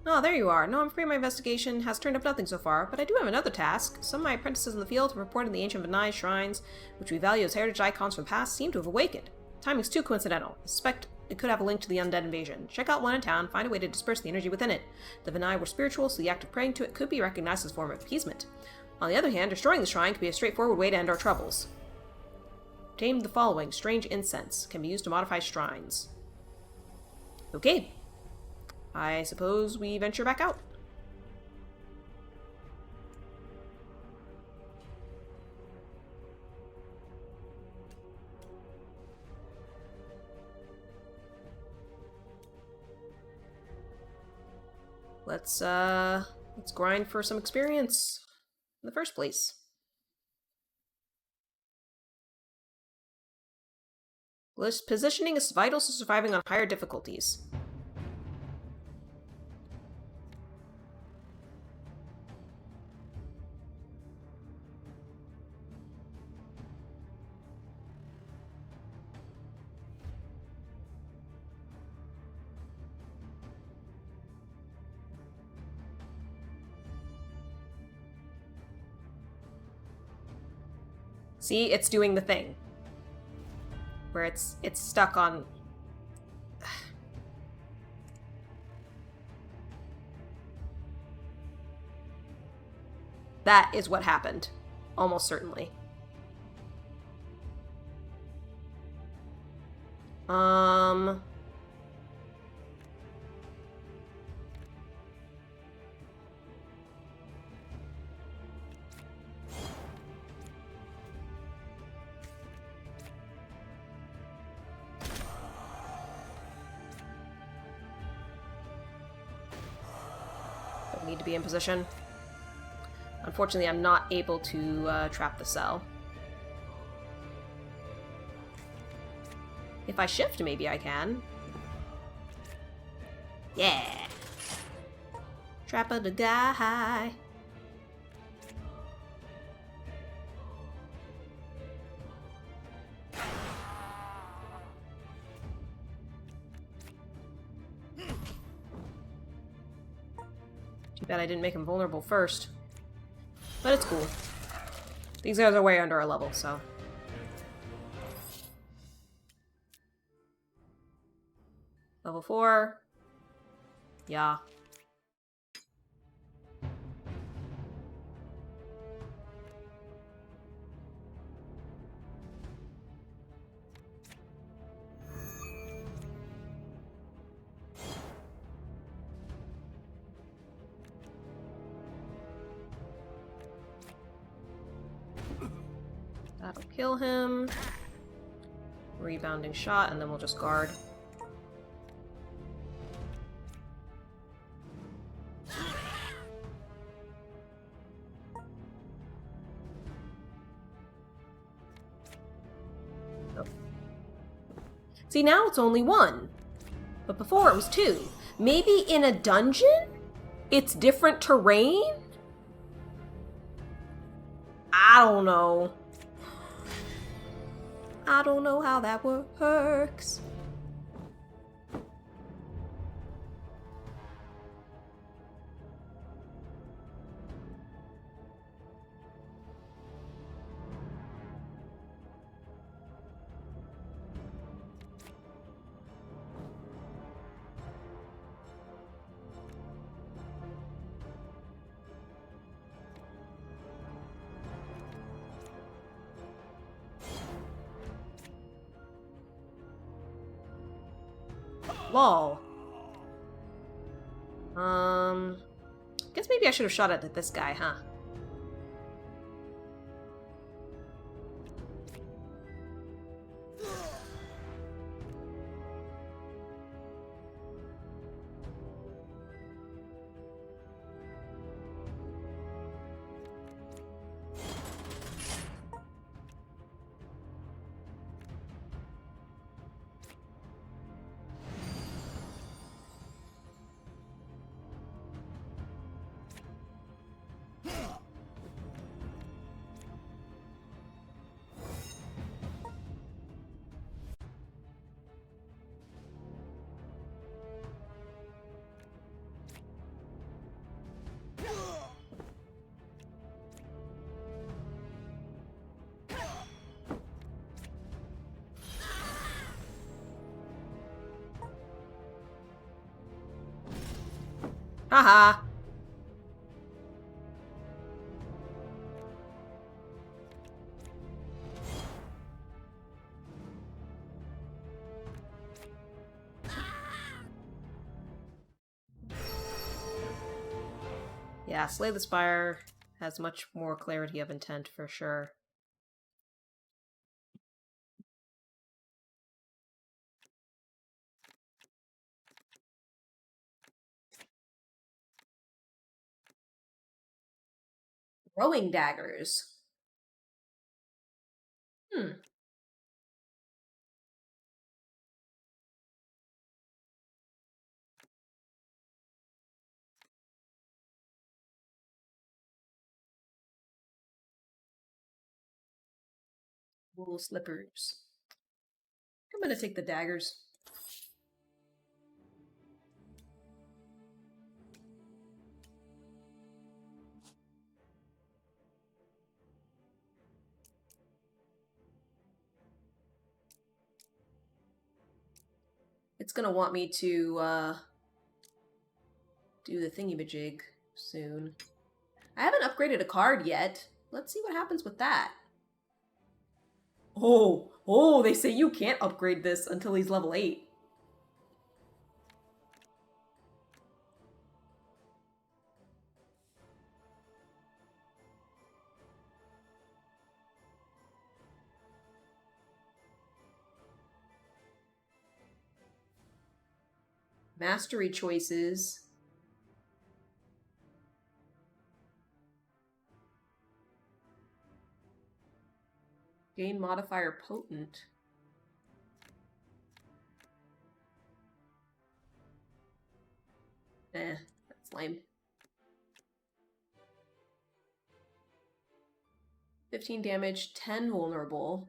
Oh, there you are. No, I'm afraid my investigation has turned up nothing so far, but I do have another task. Some of my apprentices in the field have reported the ancient Vinai shrines, which we value as heritage icons from the past, seem to have awakened. Timing's too coincidental. I suspect it could have a link to the undead invasion. Check out one in town, find a way to disperse the energy within it. The Vinai were spiritual, so the act of praying to it could be recognized as a form of appeasement. On the other hand, destroying the shrine could be a straightforward way to end our troubles. Obtain the following. Strange incense. Can be used to modify shrines. Okay. I suppose we venture back out. Let's grind for some experience in the first place. Positioning is vital to surviving on higher difficulties. See, it's doing the thing. Where it's stuck on... That is what happened. Almost certainly. Need to be in position. Unfortunately, I'm not able to trap the cell. If I shift, maybe I can. Yeah! Trap the guy! Too bad I didn't make him vulnerable first. But it's cool. These guys are way under our level, so... Level 4. Yeah. That'll kill him. Rebounding shot, and then we'll just guard. Oh. See, now it's only 1. But before it was 2. Maybe in a dungeon? It's different terrain? I don't know. I don't know how that works. Lol. Guess maybe I should have shot it at this guy, huh? Haha. Yeah, Slay the Spire has much more clarity of intent for sure. Throwing daggers. Hmm. Wool slippers. I'm gonna take the daggers. It's gonna want me to, do the thingy-majig soon. I haven't upgraded a card yet. Let's see what happens with that. Oh, they say you can't upgrade this until he's level 8. Mastery choices. Gain modifier potent. That's lame. 15 damage, 10 vulnerable.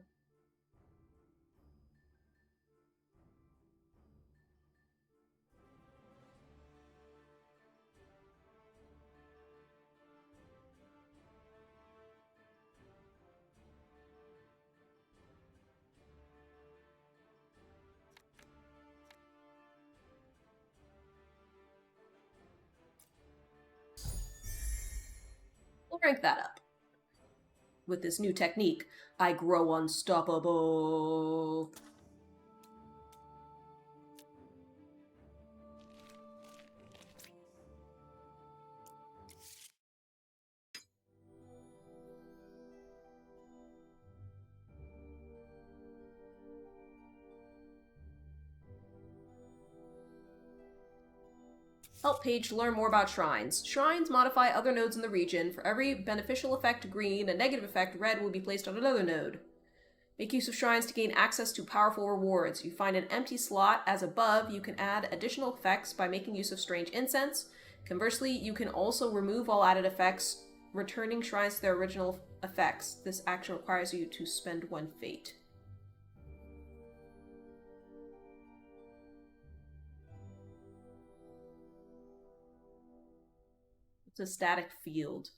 We'll rank that up. With this new technique, I grow unstoppable. Help page to learn more about shrines. Shrines modify other nodes in the region. For every beneficial effect green, a negative effect red will be placed on another node. Make use of shrines to gain access to powerful rewards. You find an empty slot as above. You can add additional effects by making use of strange incense. Conversely, you can also remove all added effects, returning shrines to their original effects. This action requires you to spend 1 fate. It's a static field.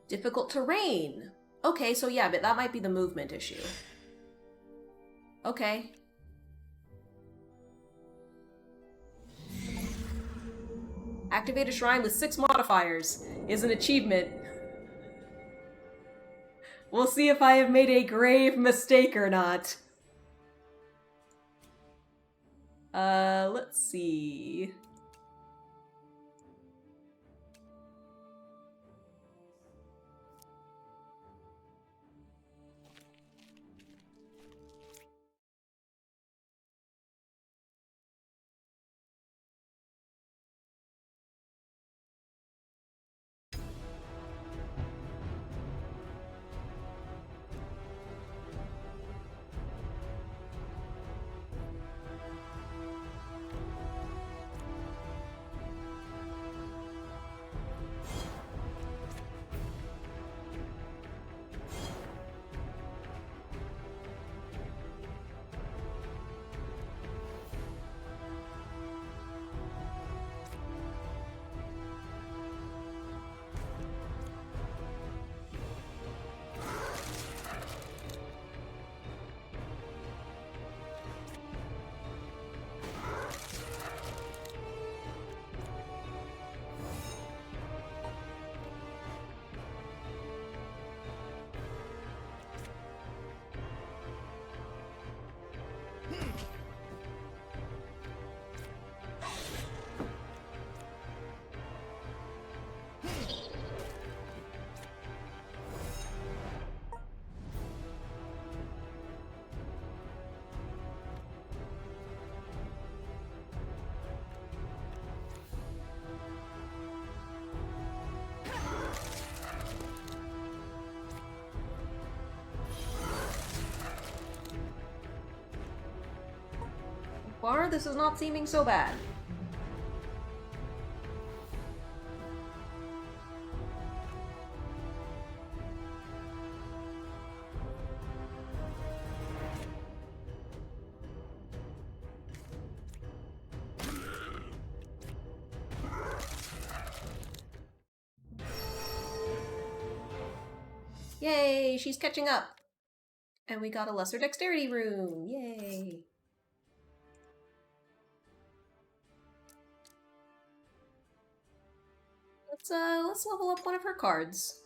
Difficult terrain. Okay, so yeah, but that might be the movement issue. Okay. Activate a shrine with 6 modifiers is an achievement. We'll see if I have made a grave mistake or not. Let's see. Far, this is not seeming so bad. Yay, she's catching up. And we got a lesser dexterity rune. Yay. Let's level up one of her cards.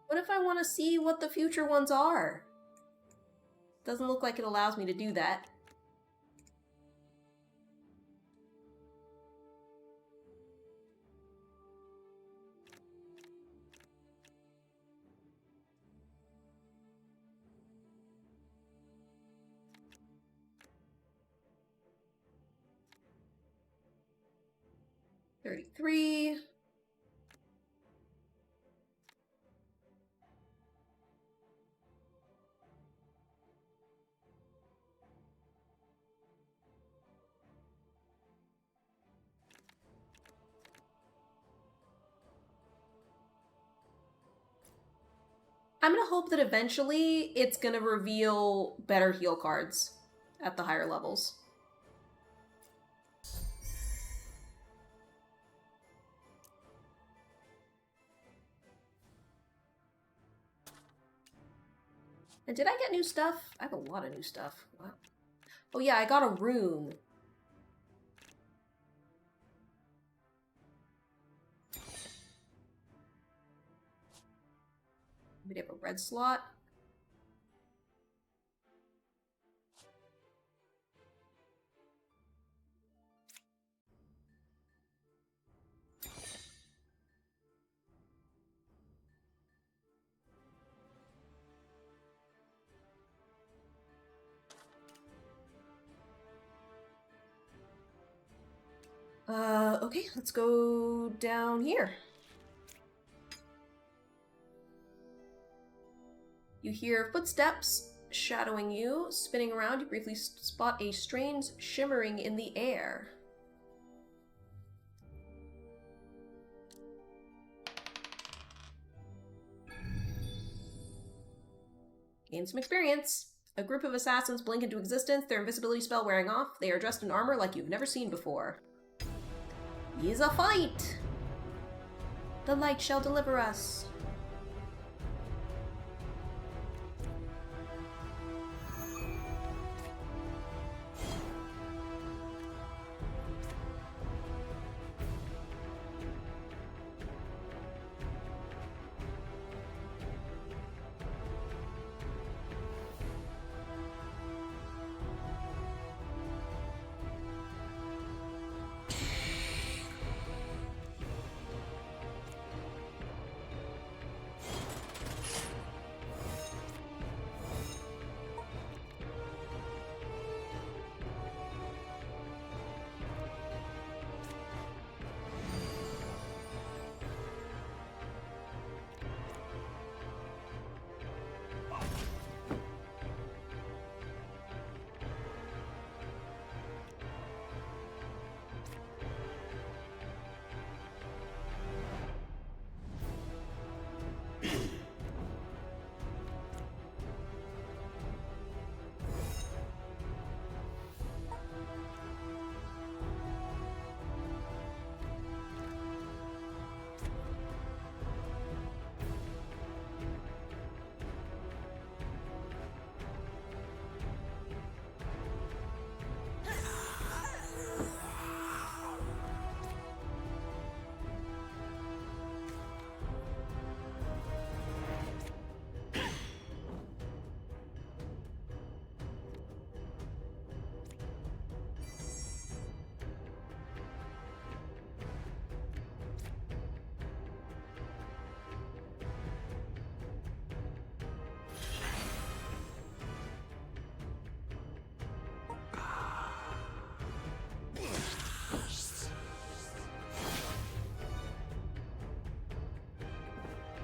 What if I want to see what the future ones are? Doesn't look like it allows me to do that. $33. I'm gonna hope that eventually it's gonna reveal better heal cards at the higher levels. And did I get new stuff? I have a lot of new stuff. Wow. Oh yeah, I got a rune. We have a red slot. Okay, let's go down here. You hear footsteps shadowing you, spinning around. You briefly spot a strange shimmering in the air. Gain some experience. A group of assassins blink into existence, their invisibility spell wearing off. They are dressed in armor like you've never seen before. Is a fight! The light shall deliver us.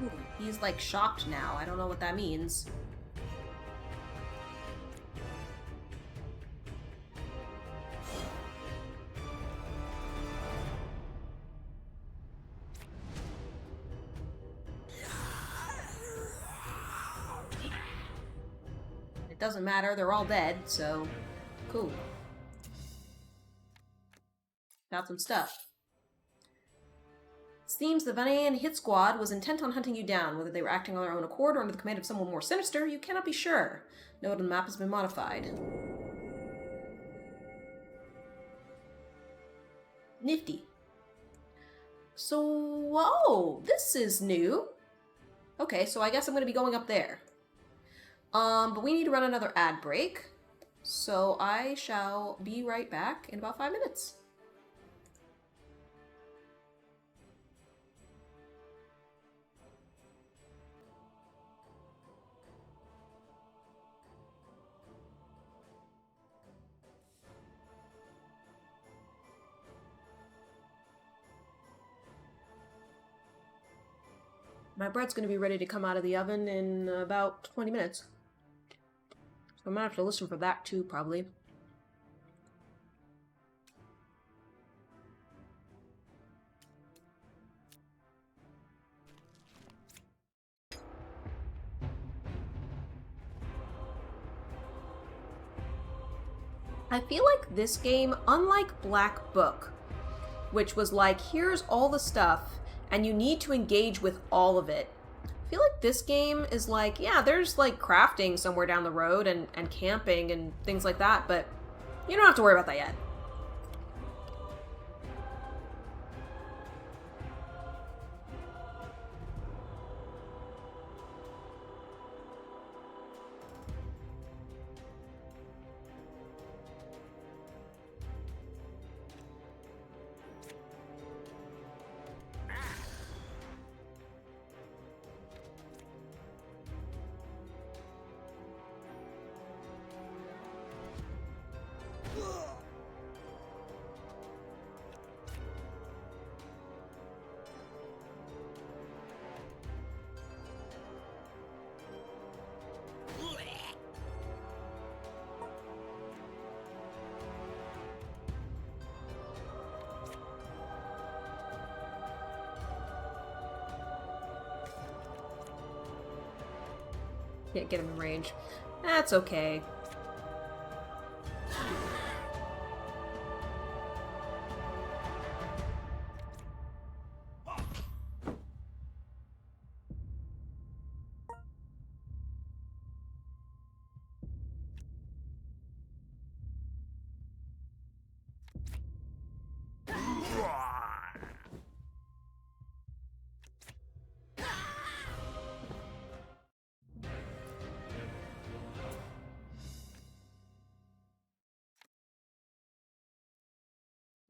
Ooh, he's like shocked now. I don't know what that means. It doesn't matter, they're all dead, so cool. Got some stuff. Seems the Vanayan hit squad was intent on hunting you down. Whether they were acting on their own accord or under the command of someone more sinister, you cannot be sure. Note on the map has been modified. Nifty. So, whoa, this is new. Okay, so I guess I'm going to be going up there. But we need to run another ad break. So I shall be right back in about 5 minutes. My bread's going to be ready to come out of the oven in about 20 minutes. So I'm going to have to listen for that too, probably. I feel like this game, unlike Black Book, which was like, here's all the stuff, and you need to engage with all of it. I feel like this game is like, yeah, there's like crafting somewhere down the road and camping and things like that, but you don't have to worry about that yet. Can't get him in range. That's okay.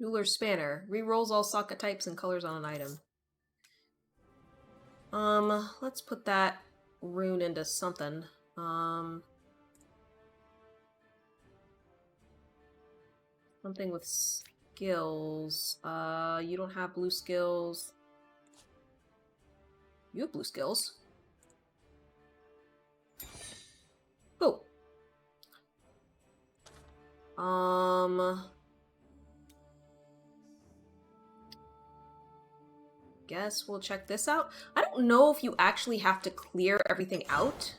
Ruler Spanner. Rerolls all socket types and colors on an item. Let's put that rune into something. Something with skills. You don't have blue skills. You have blue skills. Oh. Guess we'll check this out. I don't know if you actually have to clear everything out.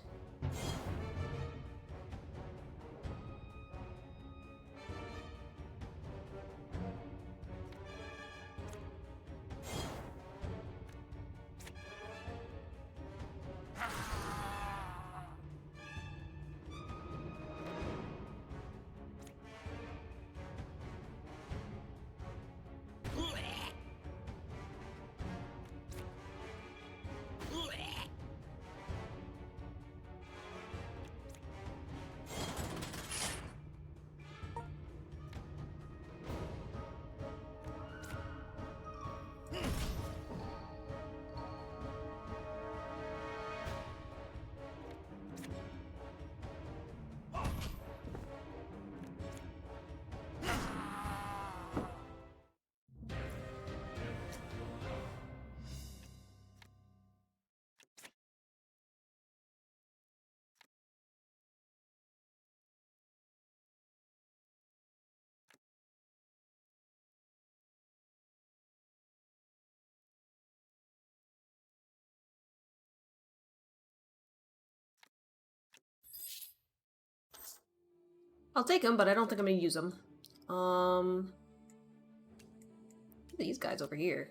I'll take them, but I don't think I'm gonna use them. These guys over here.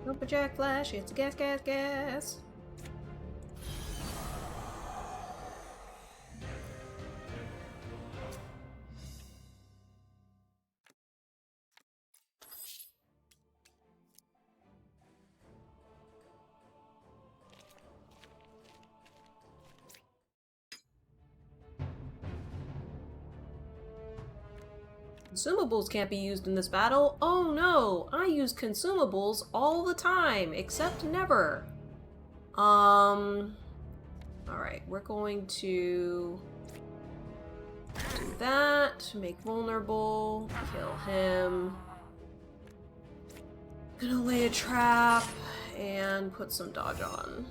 Lumberjack Flash, it's a gas, gas, gas. Consumables can't be used in this battle. Oh no, I use consumables all the time, except never. Alright, we're going to do that, make vulnerable, kill him. Gonna lay a trap and put some dodge on.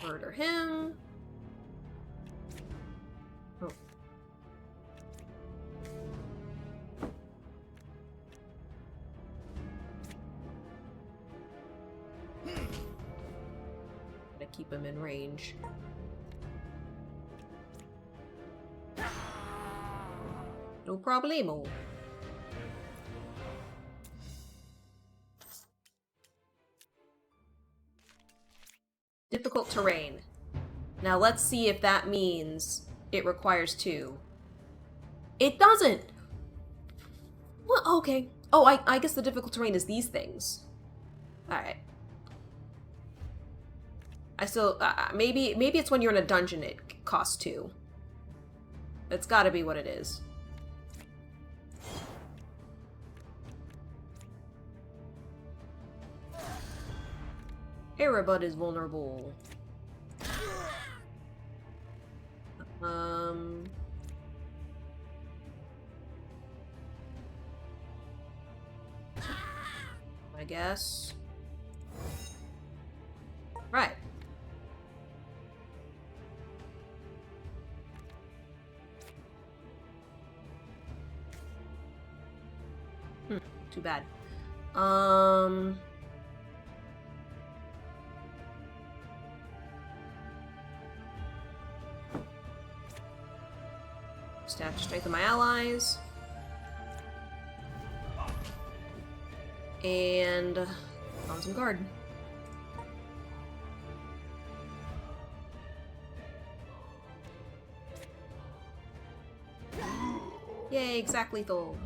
Murder him. Oh. Gotta keep him in range. No problemo. Difficult terrain. Now let's see if that means it requires 2. It doesn't! Well, okay. Oh, I guess the difficult terrain is these things. Alright. I still... maybe it's when you're in a dungeon it costs 2. That's gotta be what it is. Erebud is vulnerable. I guess. Right. Too bad. Staff to strengthen my allies. And on some guard. Yay, exact lethal.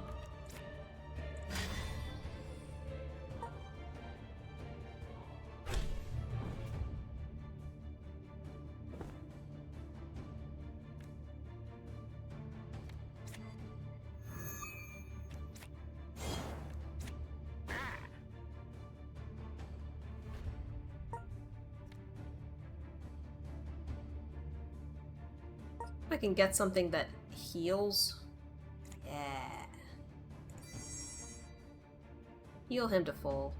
I can get something that heals. Yeah. Heal him to full.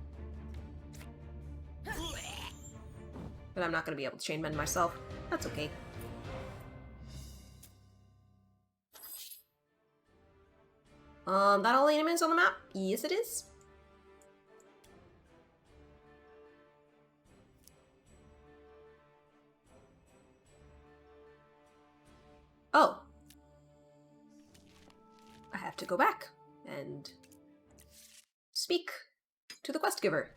But I'm not going to be able to chain mend myself. That's okay. That all the enemies on the map? Yes, it is. Oh. I have to go back and speak to the quest giver.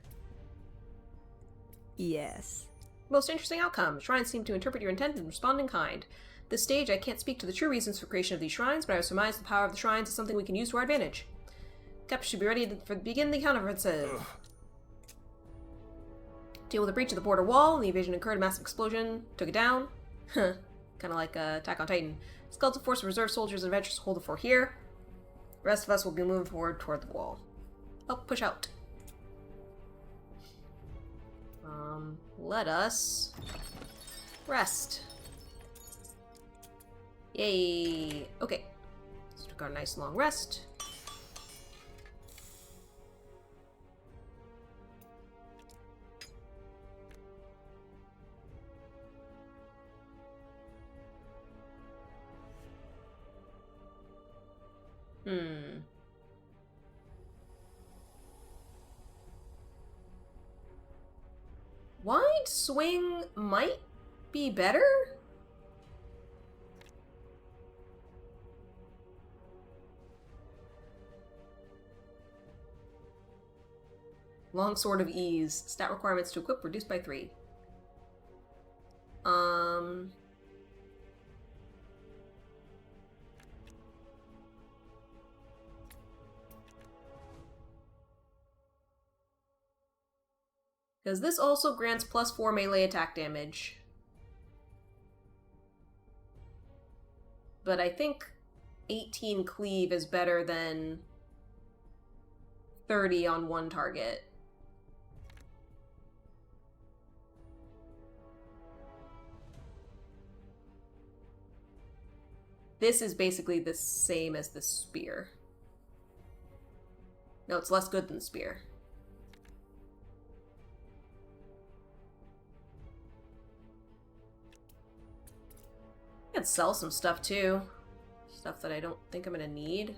Yes. Most interesting outcome. Shrines seem to interpret your intent and respond in kind. At this stage, I can't speak to the true reasons for creation of these shrines, but I surmise the power of the shrines is something we can use to our advantage. Cap should be ready for begin the counteroffensive. Deal with the breach of the border wall. The invasion incurred a massive explosion. Took it down. Huh. Kind of like Attack on Titan. Skeleton force of reserve soldiers and adventurers hold the fort here. The rest of us will be moving forward toward the wall. Oh, push out. Let us rest. Yay! Okay. Let's take our nice long rest. Wide swing might be better? Longsword of Ease. Stat requirements to equip reduced by 3. Because this also grants +4 melee attack damage. But I think 18 cleave is better than 30 on one target. This is basically the same as the spear. No, it's less good than the spear. I could sell some stuff too. Stuff that I don't think I'm gonna need.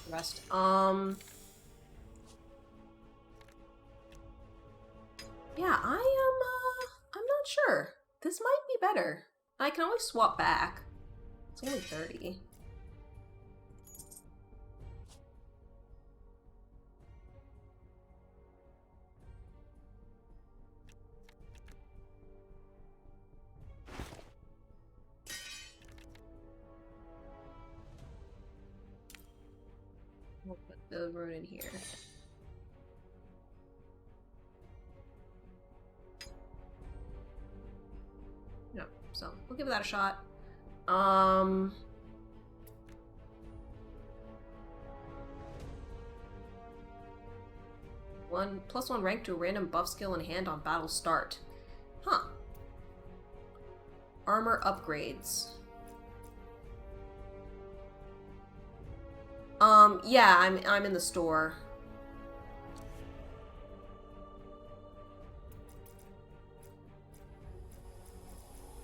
rest. Yeah, I'm not sure. This might be better. I can always swap back. It's only 30. We'll put the rune in here. No, so we'll give that a shot. +1 rank to a random buff skill in hand on battle start. Huh. Armor upgrades. Yeah, I'm in the store.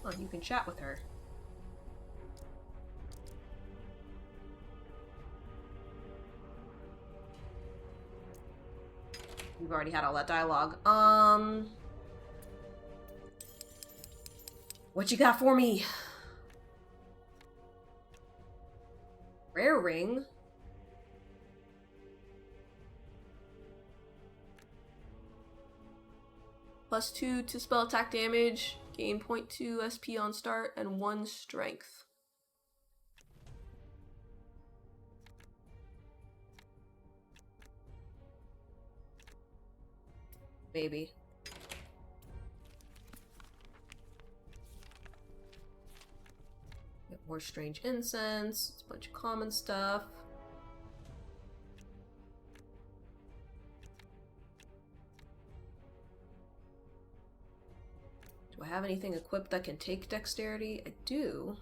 Oh, you can chat with her. We've already had all that dialogue. What you got for me? Rare ring? +2 to spell attack damage, gain 0.2 SP on start, and 1 strength. Maybe. Get more strange incense, it's a bunch of common stuff. Do I have anything equipped that can take dexterity? I do.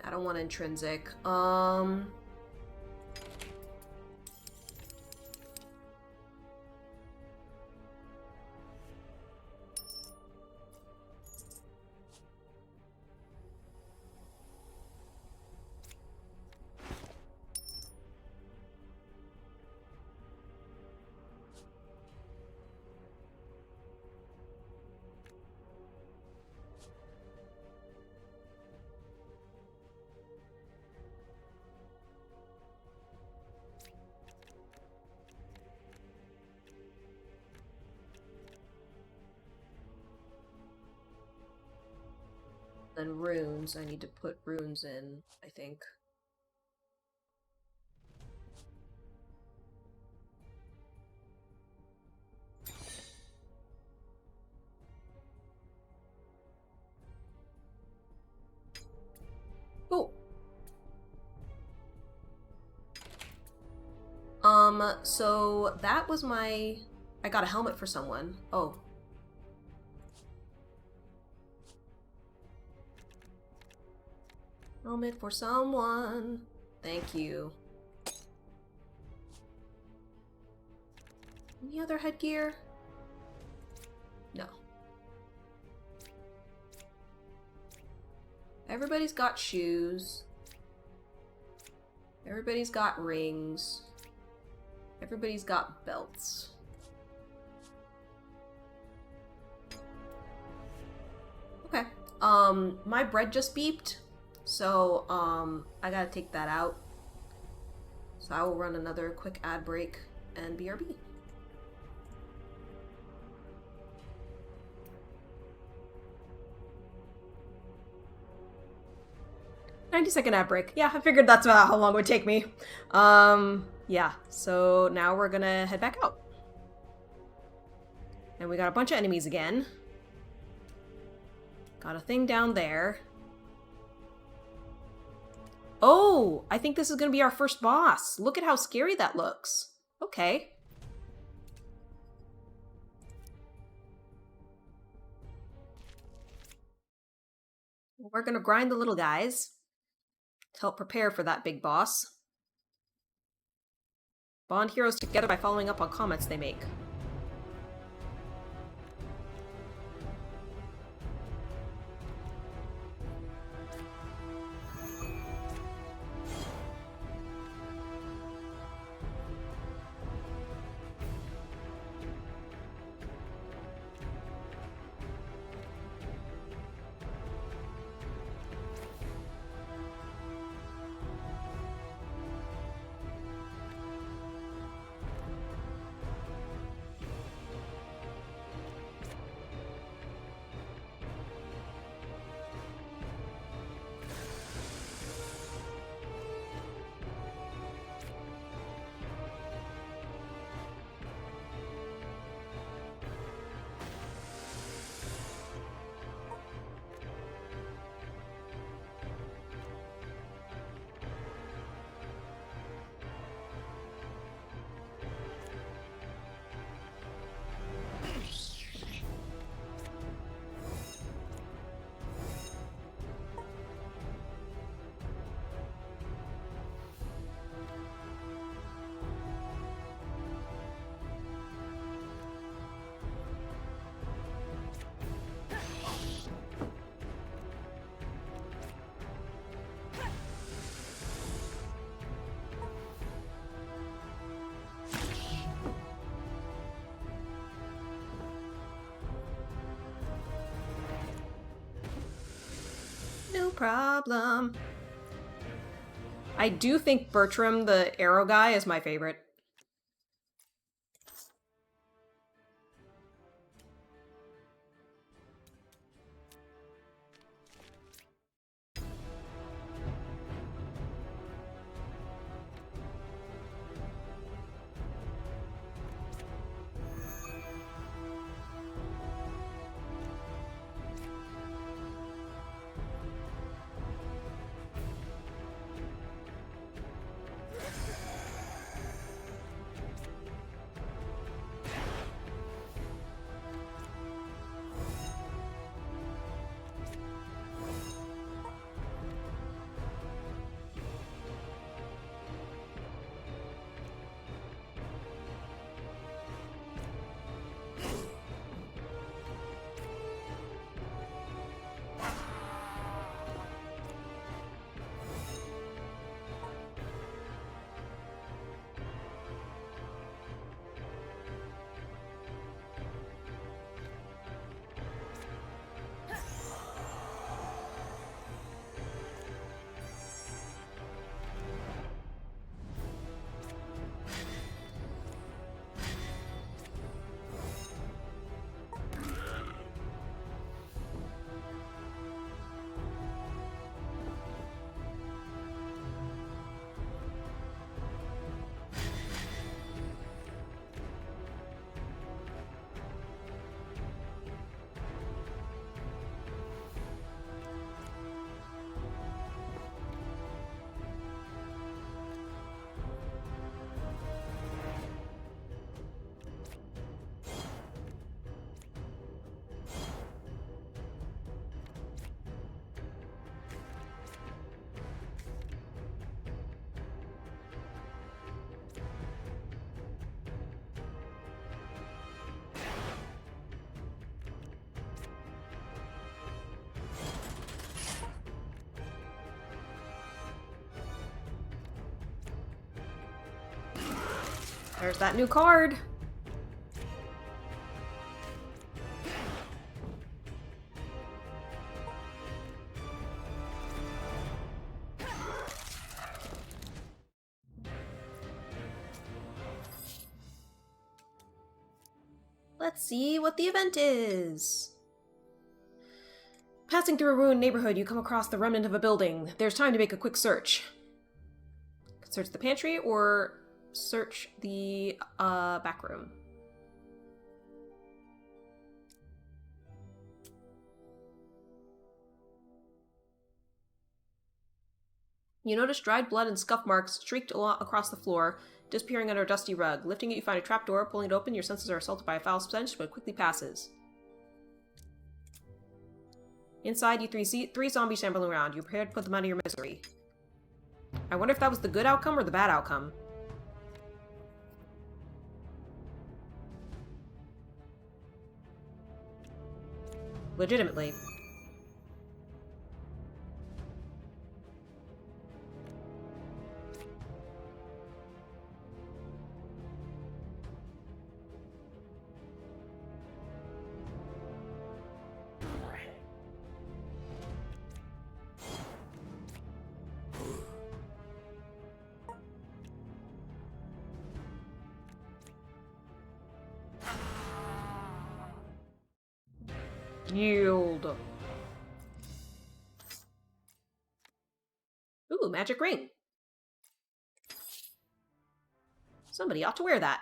I don't want intrinsic. Then runes. I need to put runes in, I think. Oh! So that was my... I got a helmet for someone. Oh. Helmet for someone. Thank you. Any other headgear? No. Everybody's got shoes. Everybody's got rings. Everybody's got belts. Okay. My bread just beeped. So, I gotta take that out. So I will run another quick ad break and BRB. 90-second ad break. Yeah, I figured that's about how long it would take me. Yeah, so now we're gonna head back out. And we got a bunch of enemies again. Got a thing down there. Oh, I think this is gonna be our first boss. Look at how scary that looks. Okay. We're gonna grind the little guys to help prepare for that big boss. Bond heroes together by following up on comments they make. No problem. I do think Bertram, the arrow guy, is my favorite. There's that new card. Let's see what the event is. Passing through a ruined neighborhood, you come across the remnant of a building. There's time to make a quick search. Search the pantry or search the back room. You notice dried blood and scuff marks streaked across the floor, disappearing under a dusty rug. Lifting it, you find a trapdoor. Pulling it open, your senses are assaulted by a foul stench, but it quickly passes. Inside, you see three zombies shambling around. You're prepared to put them out of your misery. I wonder if that was the good outcome or the bad outcome. Legitimately. Yield. Ooh, magic ring. Somebody ought to wear that.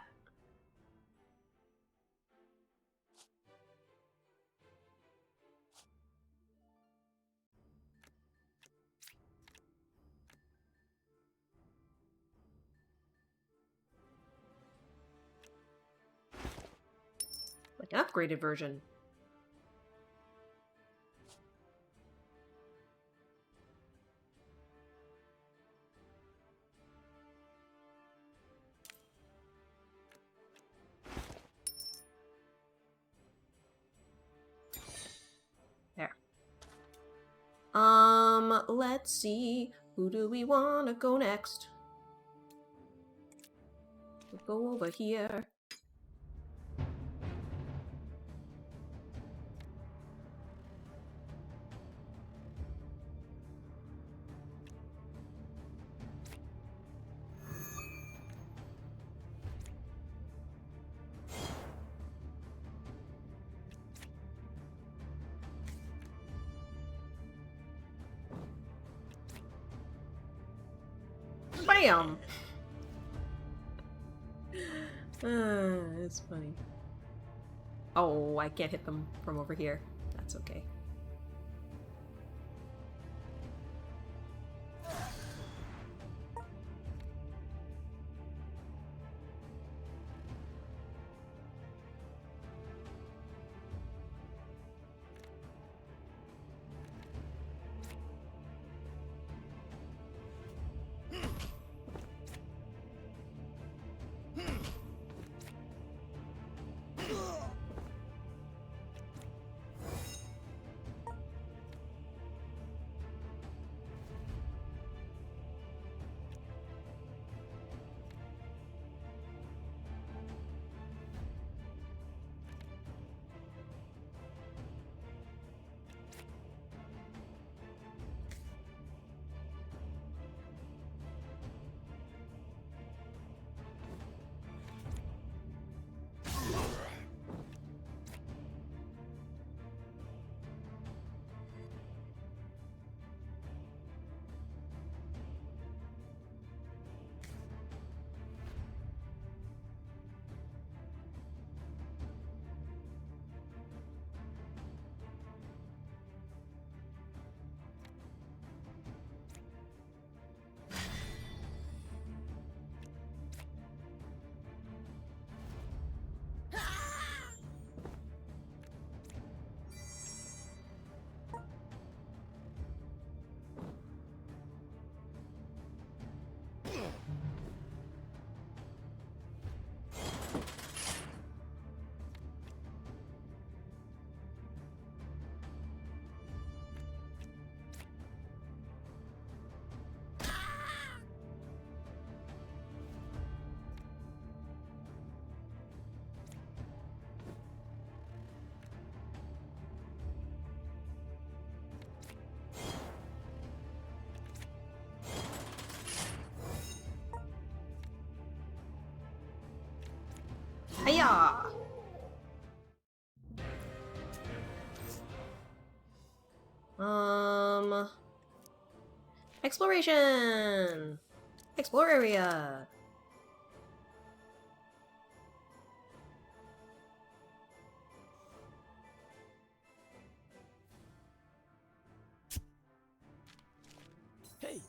Like an upgraded version. There. Let's see. Who do we want to go next? We'll go over here. Bam! It's funny. Oh, I can't hit them from over here. That's okay. Hiya! Exploration! Explore area! Hey!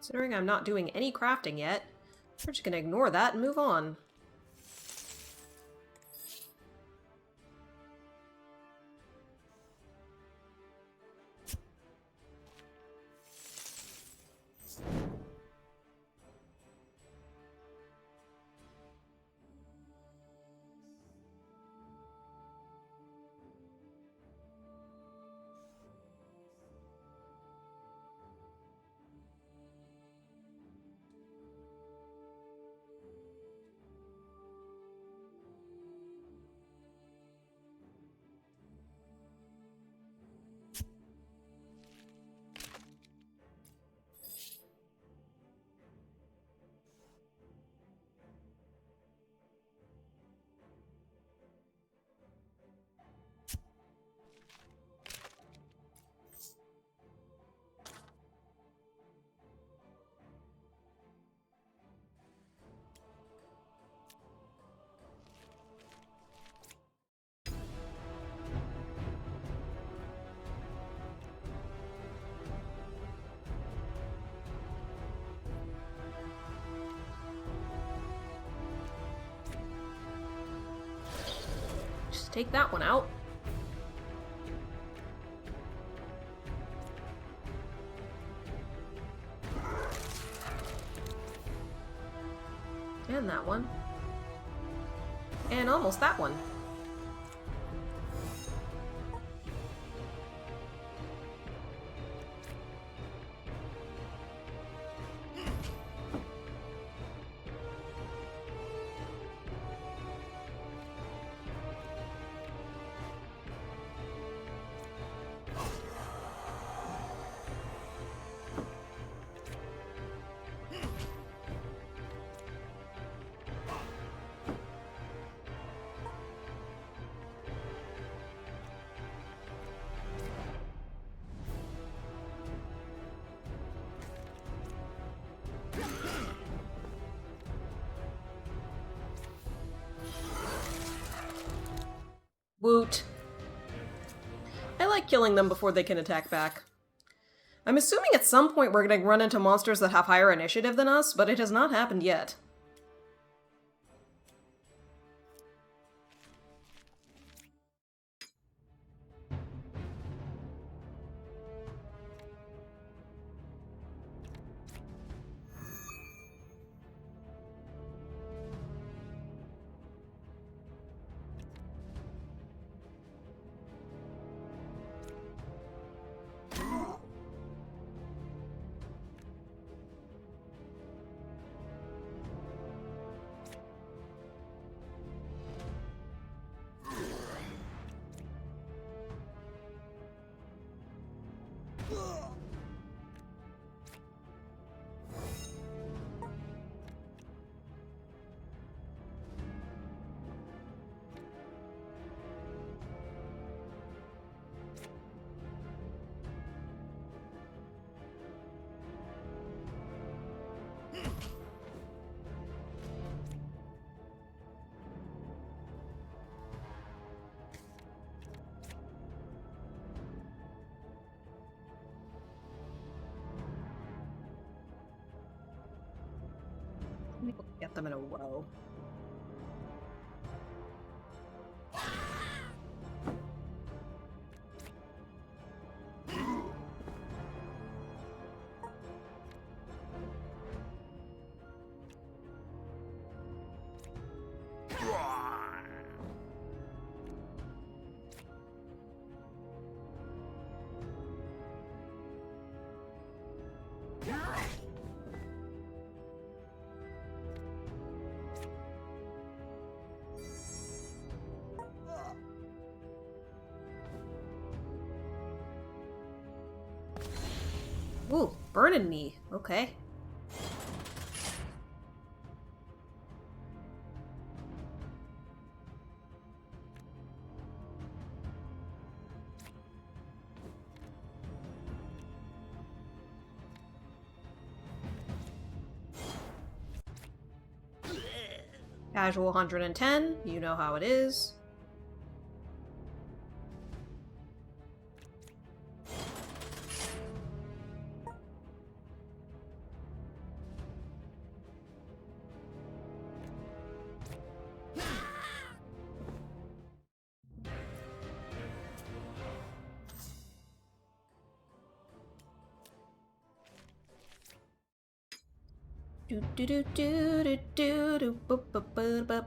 Considering I'm not doing any crafting yet, we're just gonna ignore that and move on. Just take that one out. And that one. And almost that one. Woot. I like killing them before they can attack back. I'm assuming at some point we're going to run into monsters that have higher initiative than us, but it has not happened yet. Let me get them in a row. Ooh, burning me. Okay. Casual 110, you know how it is. Do do do do do do do boop boop boop boop.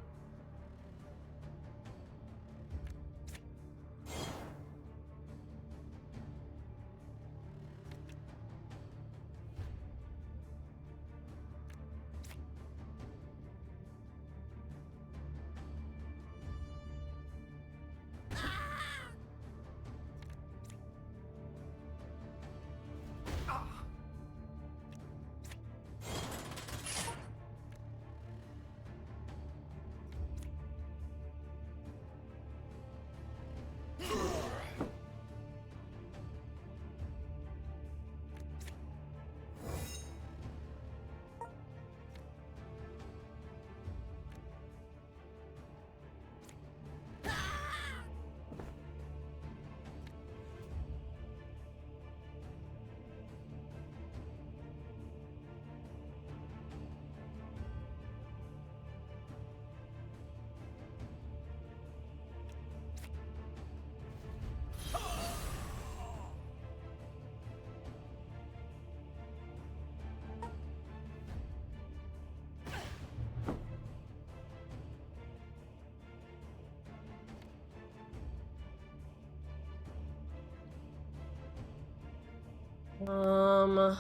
Um...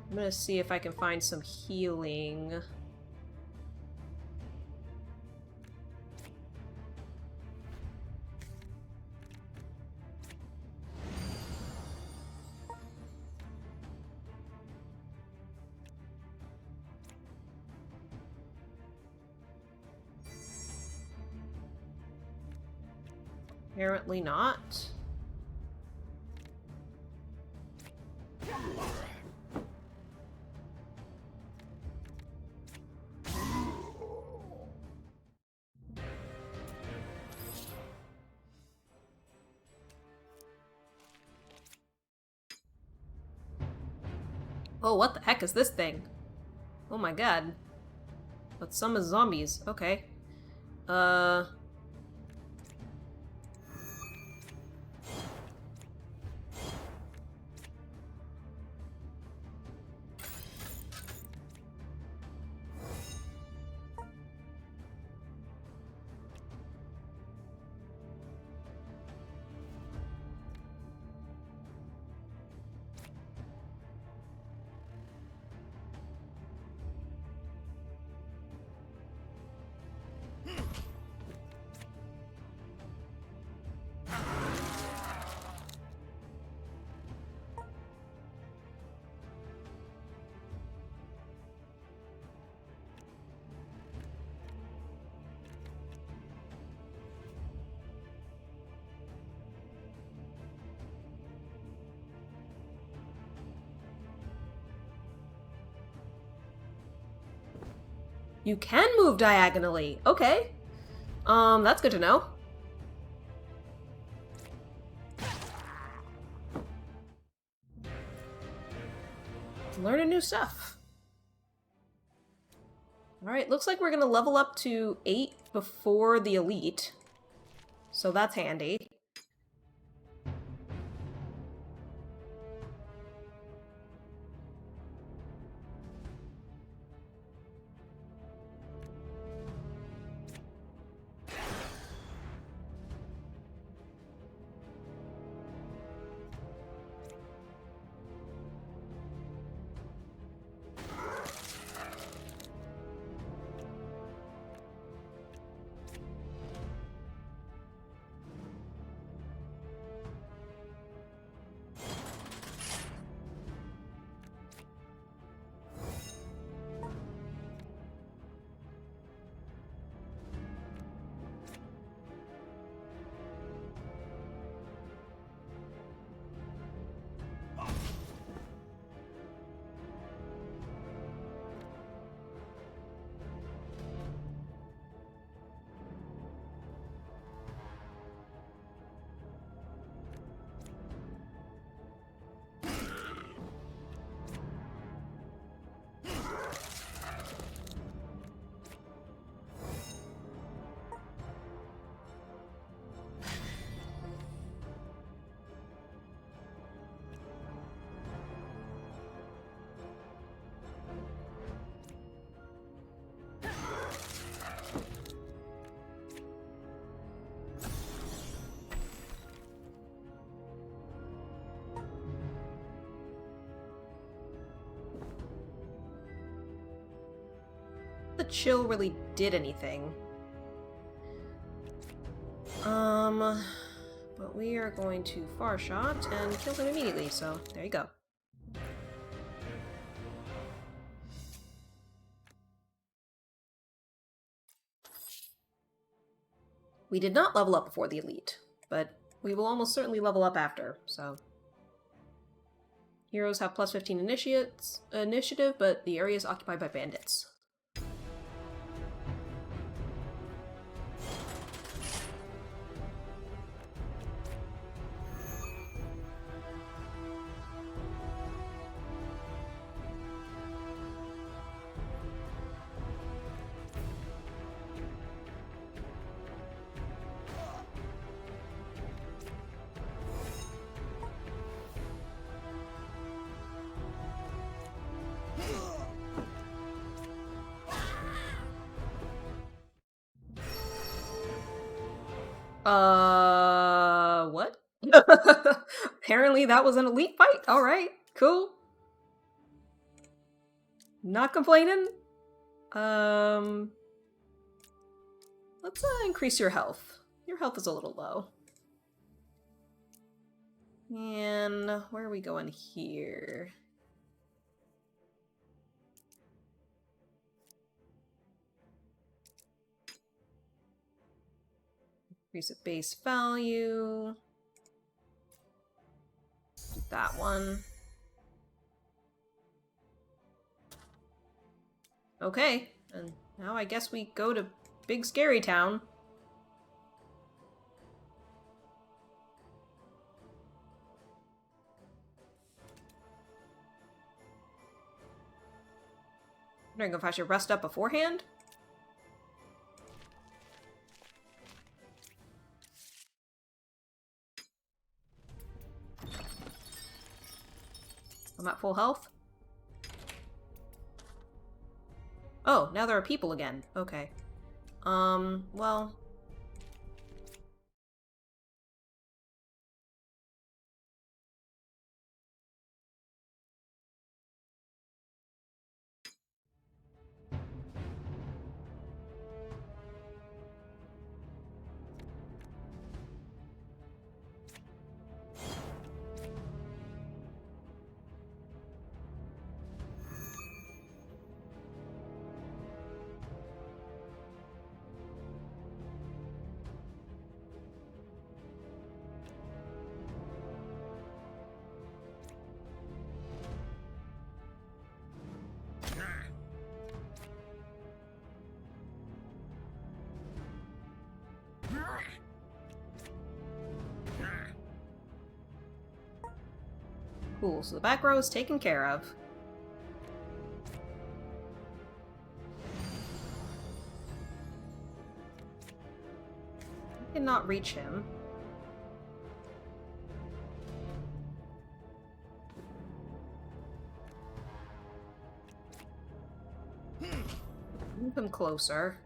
I'm gonna see if I can find some healing. Apparently not. Oh, what the heck is this thing? Oh my god. But some is zombies. Okay. You can move diagonally. Okay. That's good to know. Learning new stuff. Alright, looks like we're gonna level up to 8 before the elite. So that's handy. the chill really did anything. But we are going to far shot and kill him immediately, so there you go. We did not level up before the elite, but we will almost certainly level up after, so... Heroes have plus 15 initiative, but the area is occupied by bandits. What? Apparently that was an elite fight. Alright, cool. Not complaining. Let's increase your health. Your health is a little low. And where are we going here? Increase the base value. Do that one. Okay, and now I guess we go to Big Scary Town. I'm wondering if I should rest up beforehand? I'm at full health. Oh, now there are people again. Okay. Well... Cool, so the back row is taken care of. I cannot reach him. Move him closer.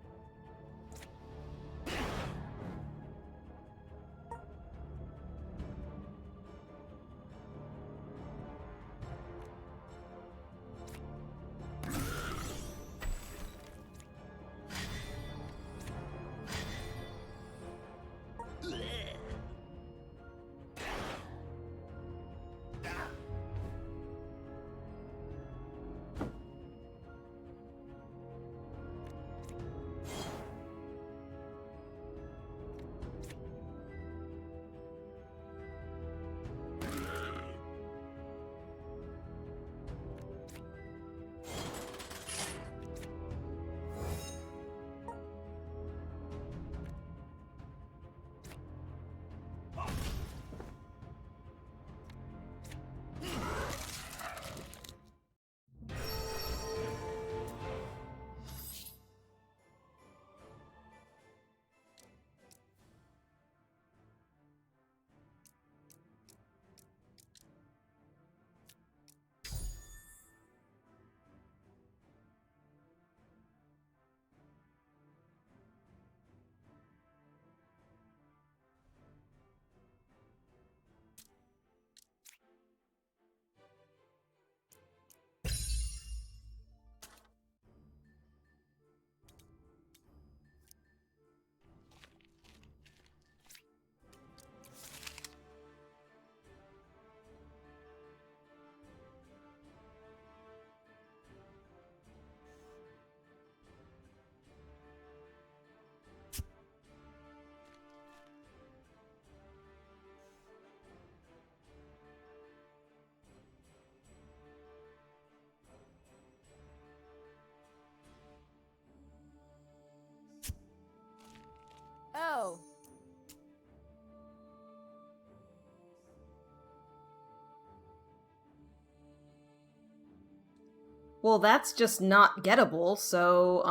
Well, that's just not gettable, so,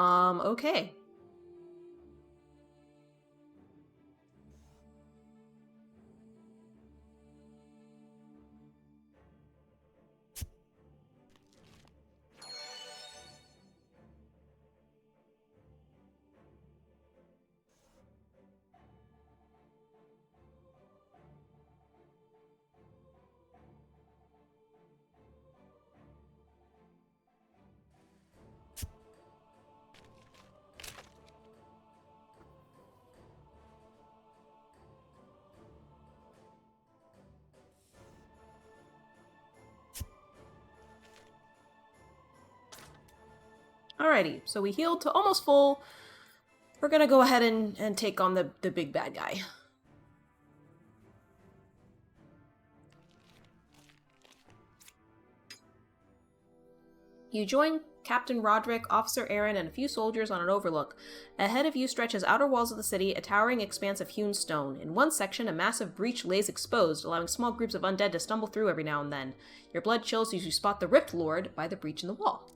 okay. Alrighty, so we healed to almost full. We're gonna go ahead and take on the big bad guy. You join Captain Roderick, Officer Aaron, and a few soldiers on an overlook. Ahead of you stretches outer walls of the city, a towering expanse of hewn stone. In one section, a massive breach lays exposed, allowing small groups of undead to stumble through every now and then. Your blood chills as you spot the Rift Lord by the breach in the wall.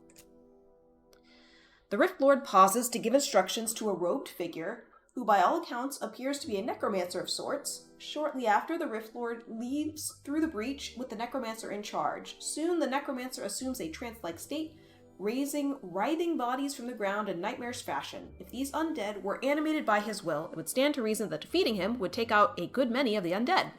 The Rift Lord pauses to give instructions to a robed figure, who by all accounts appears to be a necromancer of sorts. Shortly after, the Rift Lord leaves through the breach with the necromancer in charge. Soon, the necromancer assumes a trance-like state, raising writhing bodies from the ground in nightmarish fashion. If these undead were animated by his will, it would stand to reason that defeating him would take out a good many of the undead.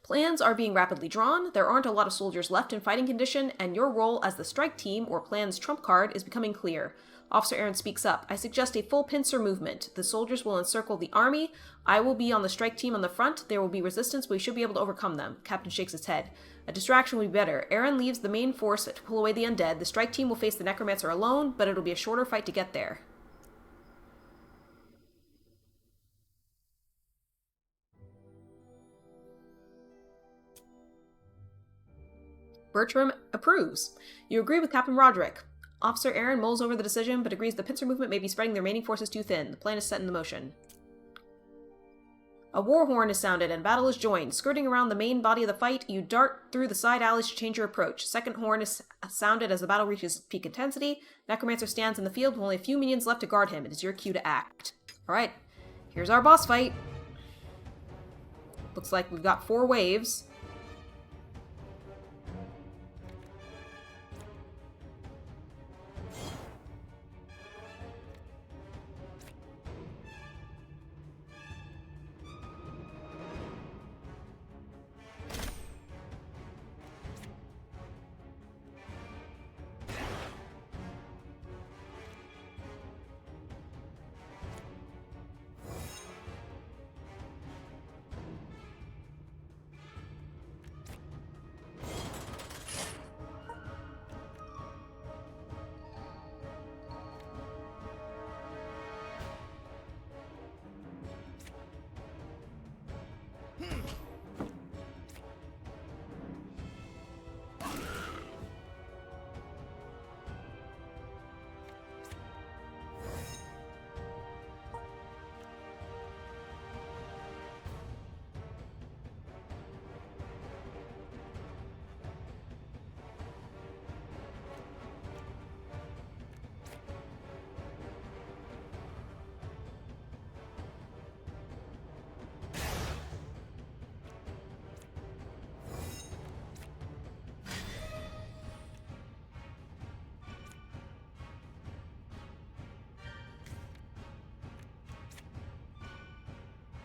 Plans are being rapidly drawn, there aren't a lot of soldiers left in fighting condition, and your role as the strike team, or plan's trump card, is becoming clear. Officer Aaron speaks up. I suggest a full pincer movement. The soldiers will encircle the army. I will be on the strike team on the front. There will be resistance, but we should be able to overcome them. Captain shakes his head. A distraction would be better. Aaron leaves the main force to pull away the undead. The strike team will face the necromancer alone, but it'll be a shorter fight to get there. Bertram approves. You agree with Captain Roderick. Officer Aaron mulls over the decision, but agrees the pincer movement may be spreading the remaining forces too thin. The plan is set in motion. A war horn is sounded, and battle is joined. Skirting around the main body of the fight, you dart through the side alleys to change your approach. Second horn is sounded as the battle reaches peak intensity. Necromancer stands in the field with only a few minions left to guard him. It is your cue to act. Alright, here's our boss fight. Looks like we've got 4 waves.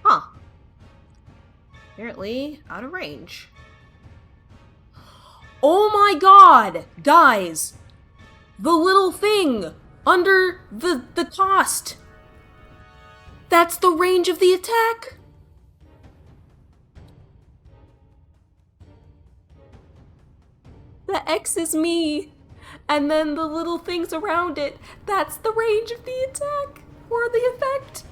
Huh. Apparently out of range. Oh my god! Guys! The little thing under the cost! That's the range of the attack? The X is me, and then the little things around it, that's the range of the attack, or the effect.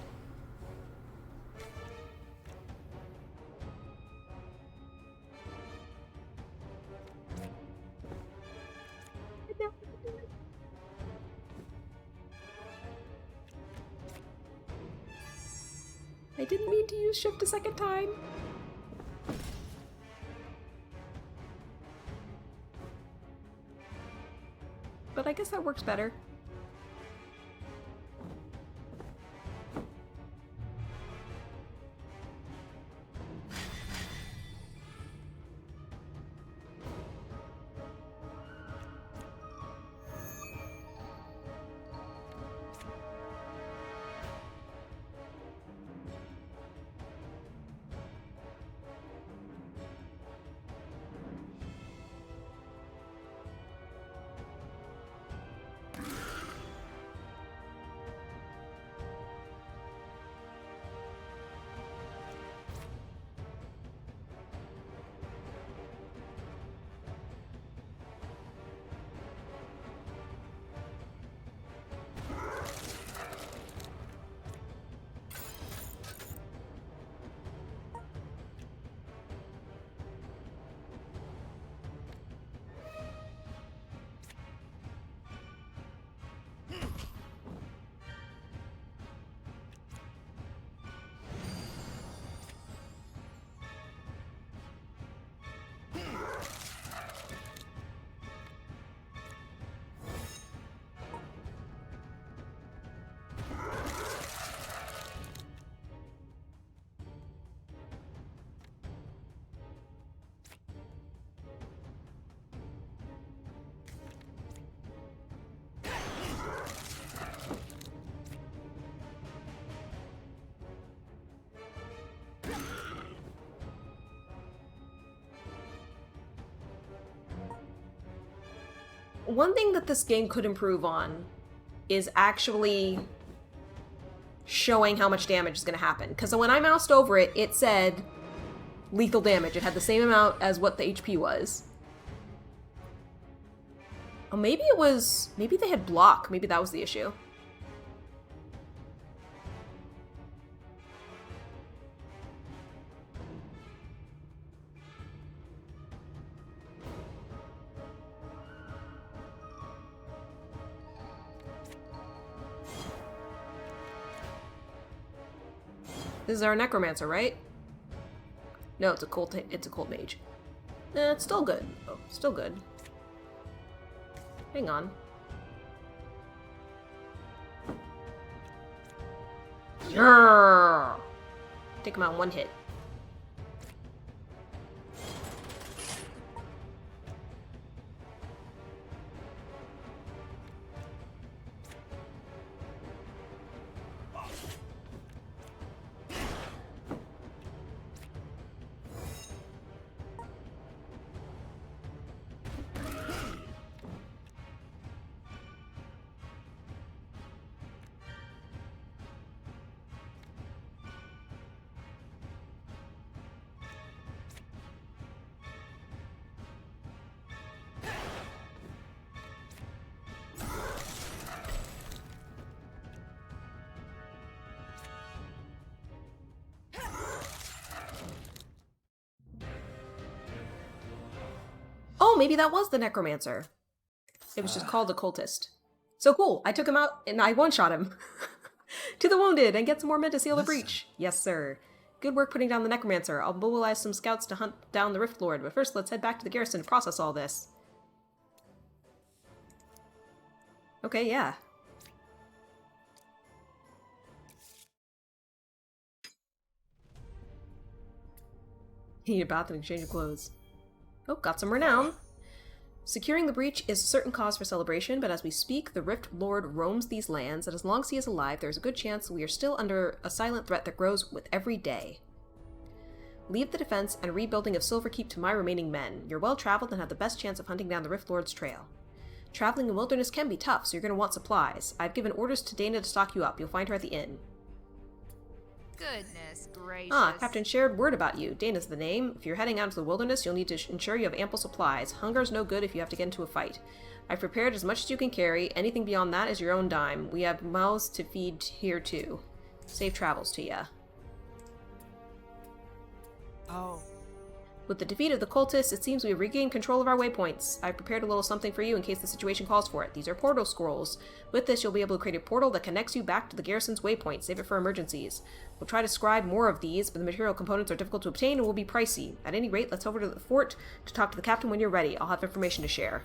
I didn't mean to use shift a second time. but I guess that works better. One thing that this game could improve on is actually showing how much damage is going to happen. Because when I moused over it, it said lethal damage. It had the same amount as what the HP was. Oh, maybe it was... Maybe they had block. Maybe that was the issue. This is our necromancer, right? No, it's a cult mage. It's still good. Oh, still good. Hang on. Yeah! Take him out in one hit. Oh, maybe that was the necromancer. It was just called a cultist. So cool. I took him out and I one-shot him. To the wounded and get some more men to seal the breach. Yes, sir. Good work putting down the necromancer. I'll mobilize some scouts to hunt down the Rift Lord, but first let's head back to the garrison to process all this. Okay, yeah. Need a bath and exchange of clothes. Oh, got some renown. Securing the breach is a certain cause for celebration, but as we speak, the Rift Lord roams these lands, and as long as he is alive, there is a good chance we are still under a silent threat that grows with every day. Leave the defense and rebuilding of Silverkeep to my remaining men. You're well-traveled and have the best chance of hunting down the Rift Lord's trail. Traveling in wilderness can be tough, so you're going to want supplies. I've given orders to Dana to stock you up. You'll find her at the inn. Goodness gracious. Ah, Captain shared word about you. Dana's the name. If you're heading out into the wilderness, you'll need to ensure you have ample supplies. Hunger's no good if you have to get into a fight. I've prepared as much as you can carry. Anything beyond that is your own dime. We have mouths to feed here, too. Safe travels to ya. Oh. With the defeat of the cultists, it seems we have regained control of our waypoints. I've prepared a little something for you in case the situation calls for it. These are portal scrolls. With this, you'll be able to create a portal that connects you back to the garrison's waypoint. Save it for emergencies. We'll try to scribe more of these, but the material components are difficult to obtain and will be pricey. At any rate, let's head over to the fort to talk to the captain when you're ready. I'll have information to share.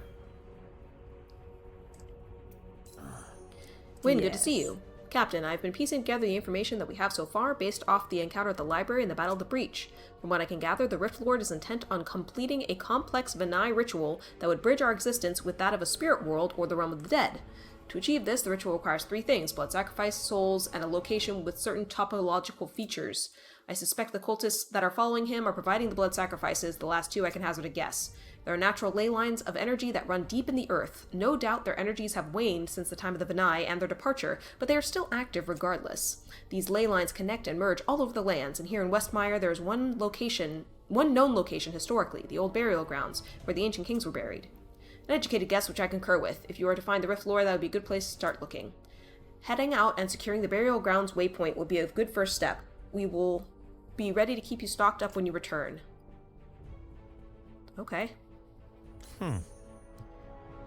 Wynn, good to see you. Captain, I've been piecing together the information that we have so far based off the encounter at the library and the Battle of the Breach. From what I can gather, the Rift Lord is intent on completing a complex Vanai ritual that would bridge our existence with that of a spirit world or the realm of the dead. To achieve this, the ritual requires 3 things: blood sacrifice, souls, and a location with certain topological features. I suspect the cultists that are following him are providing the blood sacrifices, the last 2 I can hazard a guess. There are natural ley lines of energy that run deep in the earth. No doubt their energies have waned since the time of the Vanai and their departure, but they are still active regardless. These ley lines connect and merge all over the lands, and here in Westmire there is one known location historically, the old burial grounds, where the ancient kings were buried. An educated guess which I concur with. If you were to find the Rift Lore, that would be a good place to start looking. Heading out and securing the burial grounds waypoint would be a good first step. We will be ready to keep you stocked up when you return. Okay.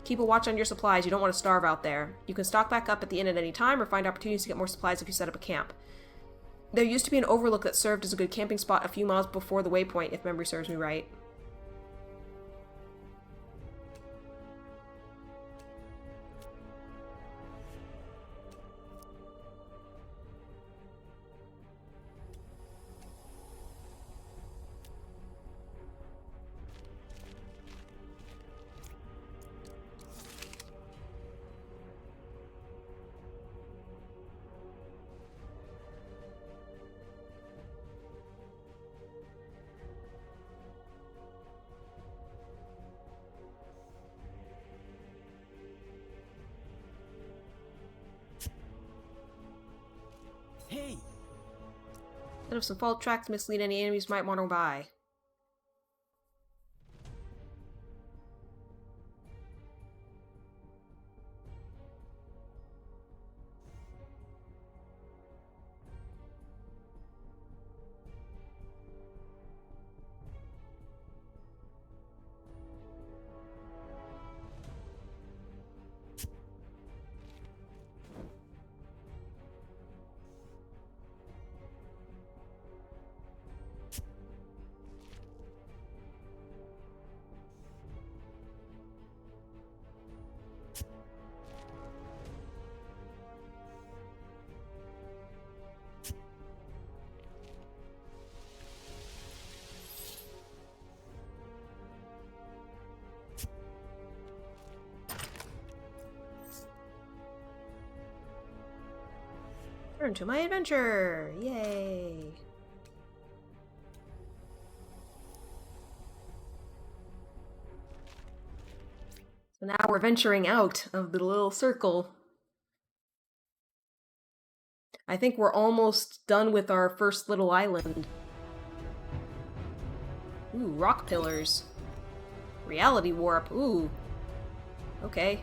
Keep a watch on your supplies. You don't want to starve out there. You can stock back up at the inn at any time or find opportunities to get more supplies if you set up a camp. There used to be an overlook that served as a good camping spot a few miles before the waypoint, if memory serves me right. Hey! Set up some false tracks to mislead any enemies might wander by. Return to my adventure! Yay! So now we're venturing out of the little circle. I think we're almost done with our first little island. Ooh, rock pillars. Reality warp. Ooh. Okay.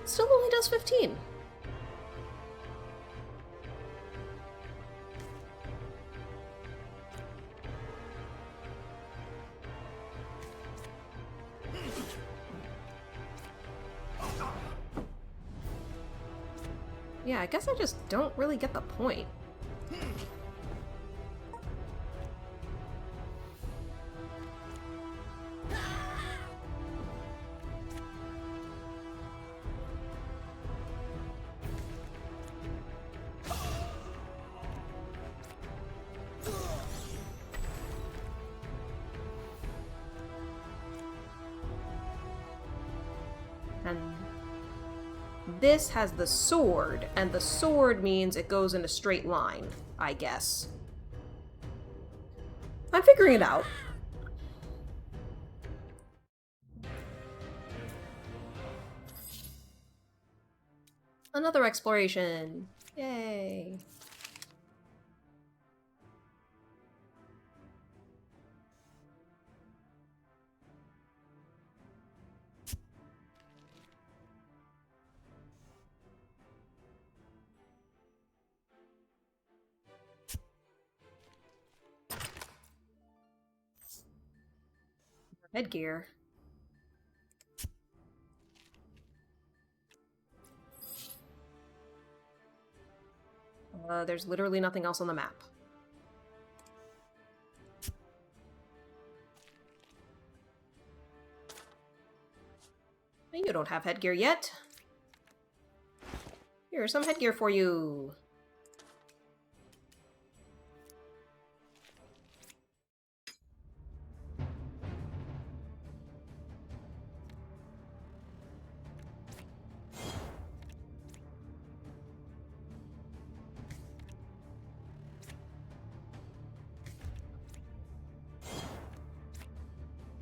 Still only does 15. Yeah, I guess I just don't really get the point. And this has the sword, and the sword means it goes in a straight line, I guess. I'm figuring it out. Another exploration. Yay. Headgear. There's literally nothing else on the map. You don't have headgear yet. Here's some headgear for you.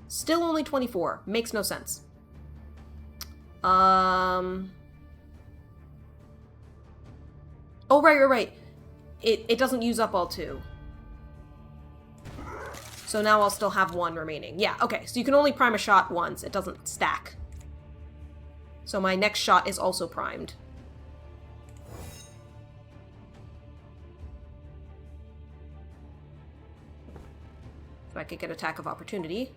Still only 24. Makes no sense. Oh, right. It doesn't use up all 2. So now I'll still have 1 remaining. Yeah, okay. So you can only prime a shot once. It doesn't stack. So my next shot is also primed. So I could get attack of opportunity.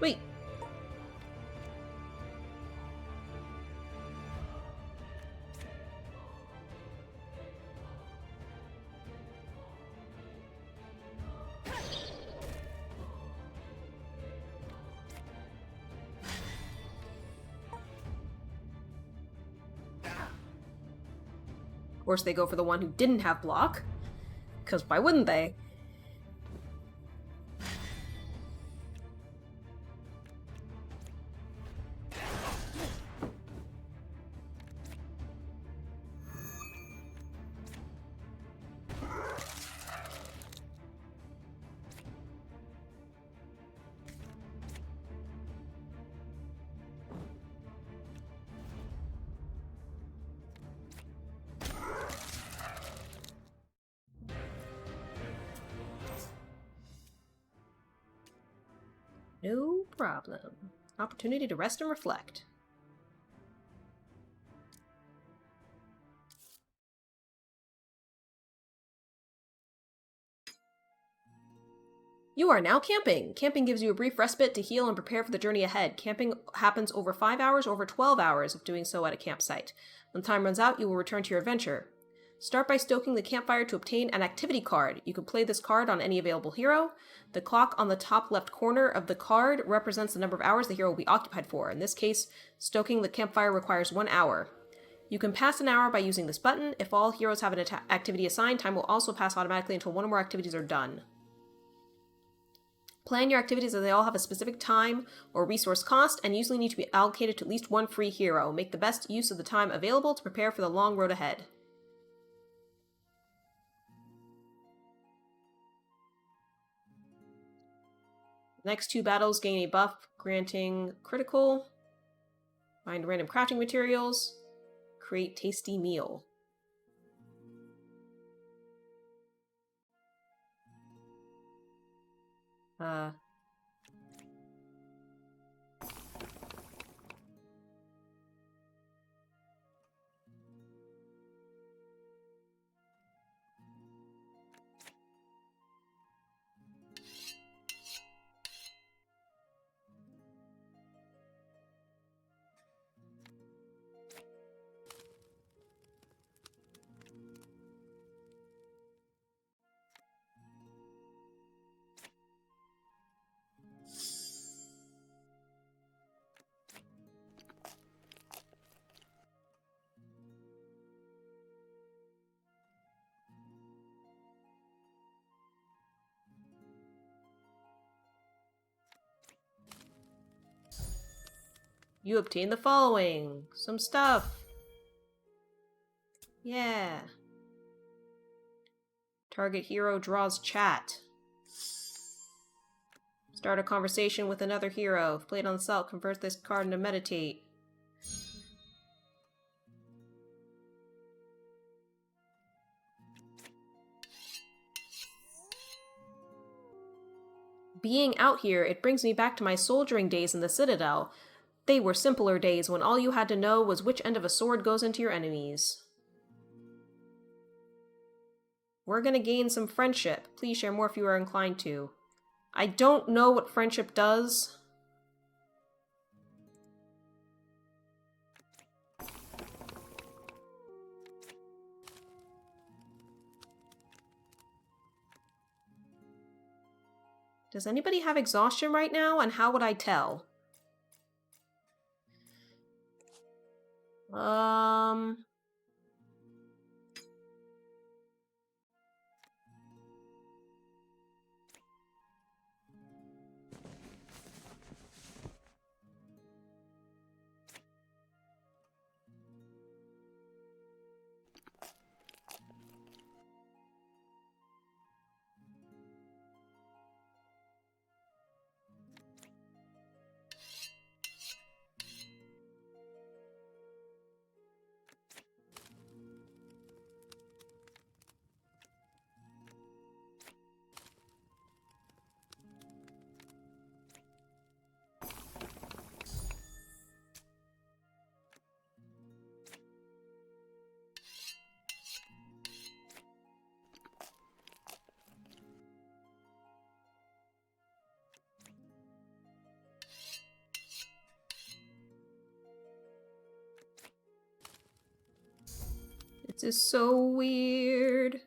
Wait. Of course, they go for the one who didn't have block. Because why wouldn't they? No problem. Opportunity to rest and reflect. You are now camping. Camping gives you a brief respite to heal and prepare for the journey ahead. Camping happens over 5 hours or over 12 hours of doing so at a campsite. When time runs out, you will return to your adventure. Start by stoking the campfire to obtain an activity card. You can play this card on any available hero. The clock on the top left corner of the card represents the number of hours the hero will be occupied for. In this case, stoking the campfire requires 1 hour. You can pass an hour by using this button. If all heroes have an activity assigned, time will also pass automatically until 1 or more activities are done. Plan your activities as they all have a specific time or resource cost and usually need to be allocated to at least 1 free hero. Make the best use of the time available to prepare for the long road ahead. Next 2 battles gain a buff granting critical. Find random crafting materials. Create tasty meal. You obtain the following. Some stuff. Yeah. Target hero draws chat. Start a conversation with another hero. If played on the cell, convert this card into meditate. Being out here, it brings me back to my soldiering days in the Citadel. They were simpler days when all you had to know was which end of a sword goes into your enemies. We're gonna gain some friendship. Please share more if you are inclined to. I don't know what friendship does. Does anybody have exhaustion right now, and how would I tell? This is so weird.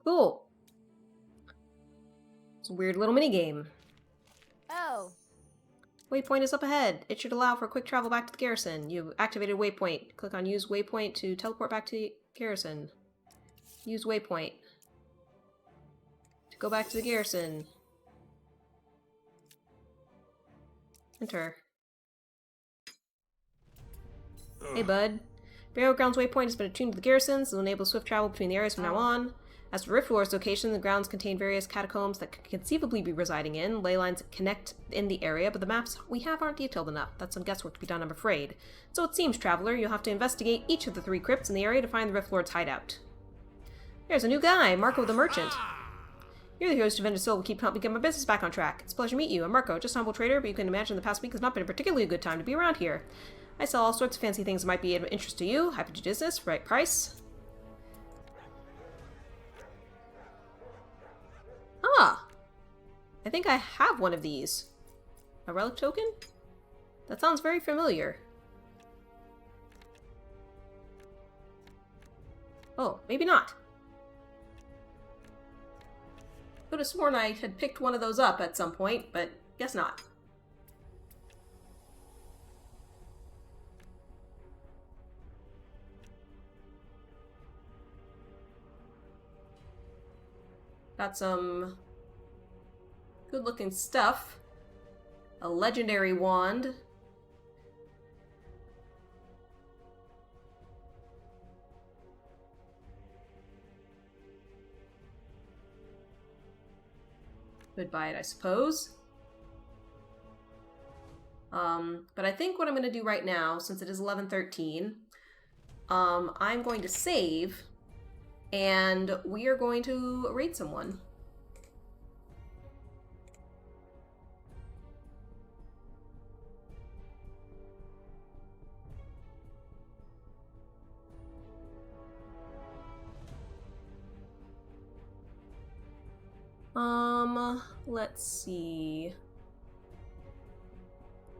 Cool. It's a weird little minigame. Oh. Waypoint is up ahead. It should allow for quick travel back to the garrison. You've activated waypoint. Click on use waypoint to teleport back to the garrison. Use waypoint to go back to the garrison. Enter. Hey bud. Burial Grounds waypoint has been attuned to the garrison, so it'll enable swift travel between the areas from now on. As for Rift Lord's location, the grounds contain various catacombs that could conceivably be residing in. Ley lines connect in the area, but the maps we have aren't detailed enough. That's some guesswork to be done, I'm afraid. So it seems, Traveler, you'll have to investigate each of the 3 crypts in the area to find the Rift Lord's hideout. There's a new guy, Marco the Merchant. You're the hero's defended soul will keep helping get my business back on track. It's a pleasure to meet you. I'm Marco, just a humble trader, but you can imagine the past week has not been a particularly good time to be around here. I sell all sorts of fancy things that might be of interest to you. Happy to do business, right price. Ah! I think I have one of these. A relic token? That sounds very familiar. Oh, maybe not. Could have sworn I had picked one of those up at some point, but guess not. Got some good looking stuff. A legendary wand. Could buy it, I suppose. But I think what I'm going to do right now, since it is 11:13, I'm going to save, and we are going to raid someone. Let's see.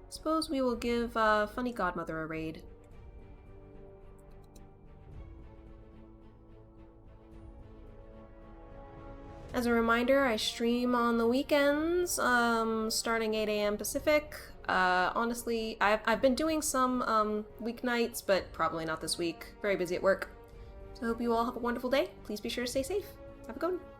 Suppose we will give Funny Godmother a raid. As a reminder, I stream on the weekends, starting 8 a.m. Pacific. Honestly, I've been doing some weeknights, but probably not this week. Very busy at work. So I hope you all have a wonderful day. Please be sure to stay safe. Have a good one.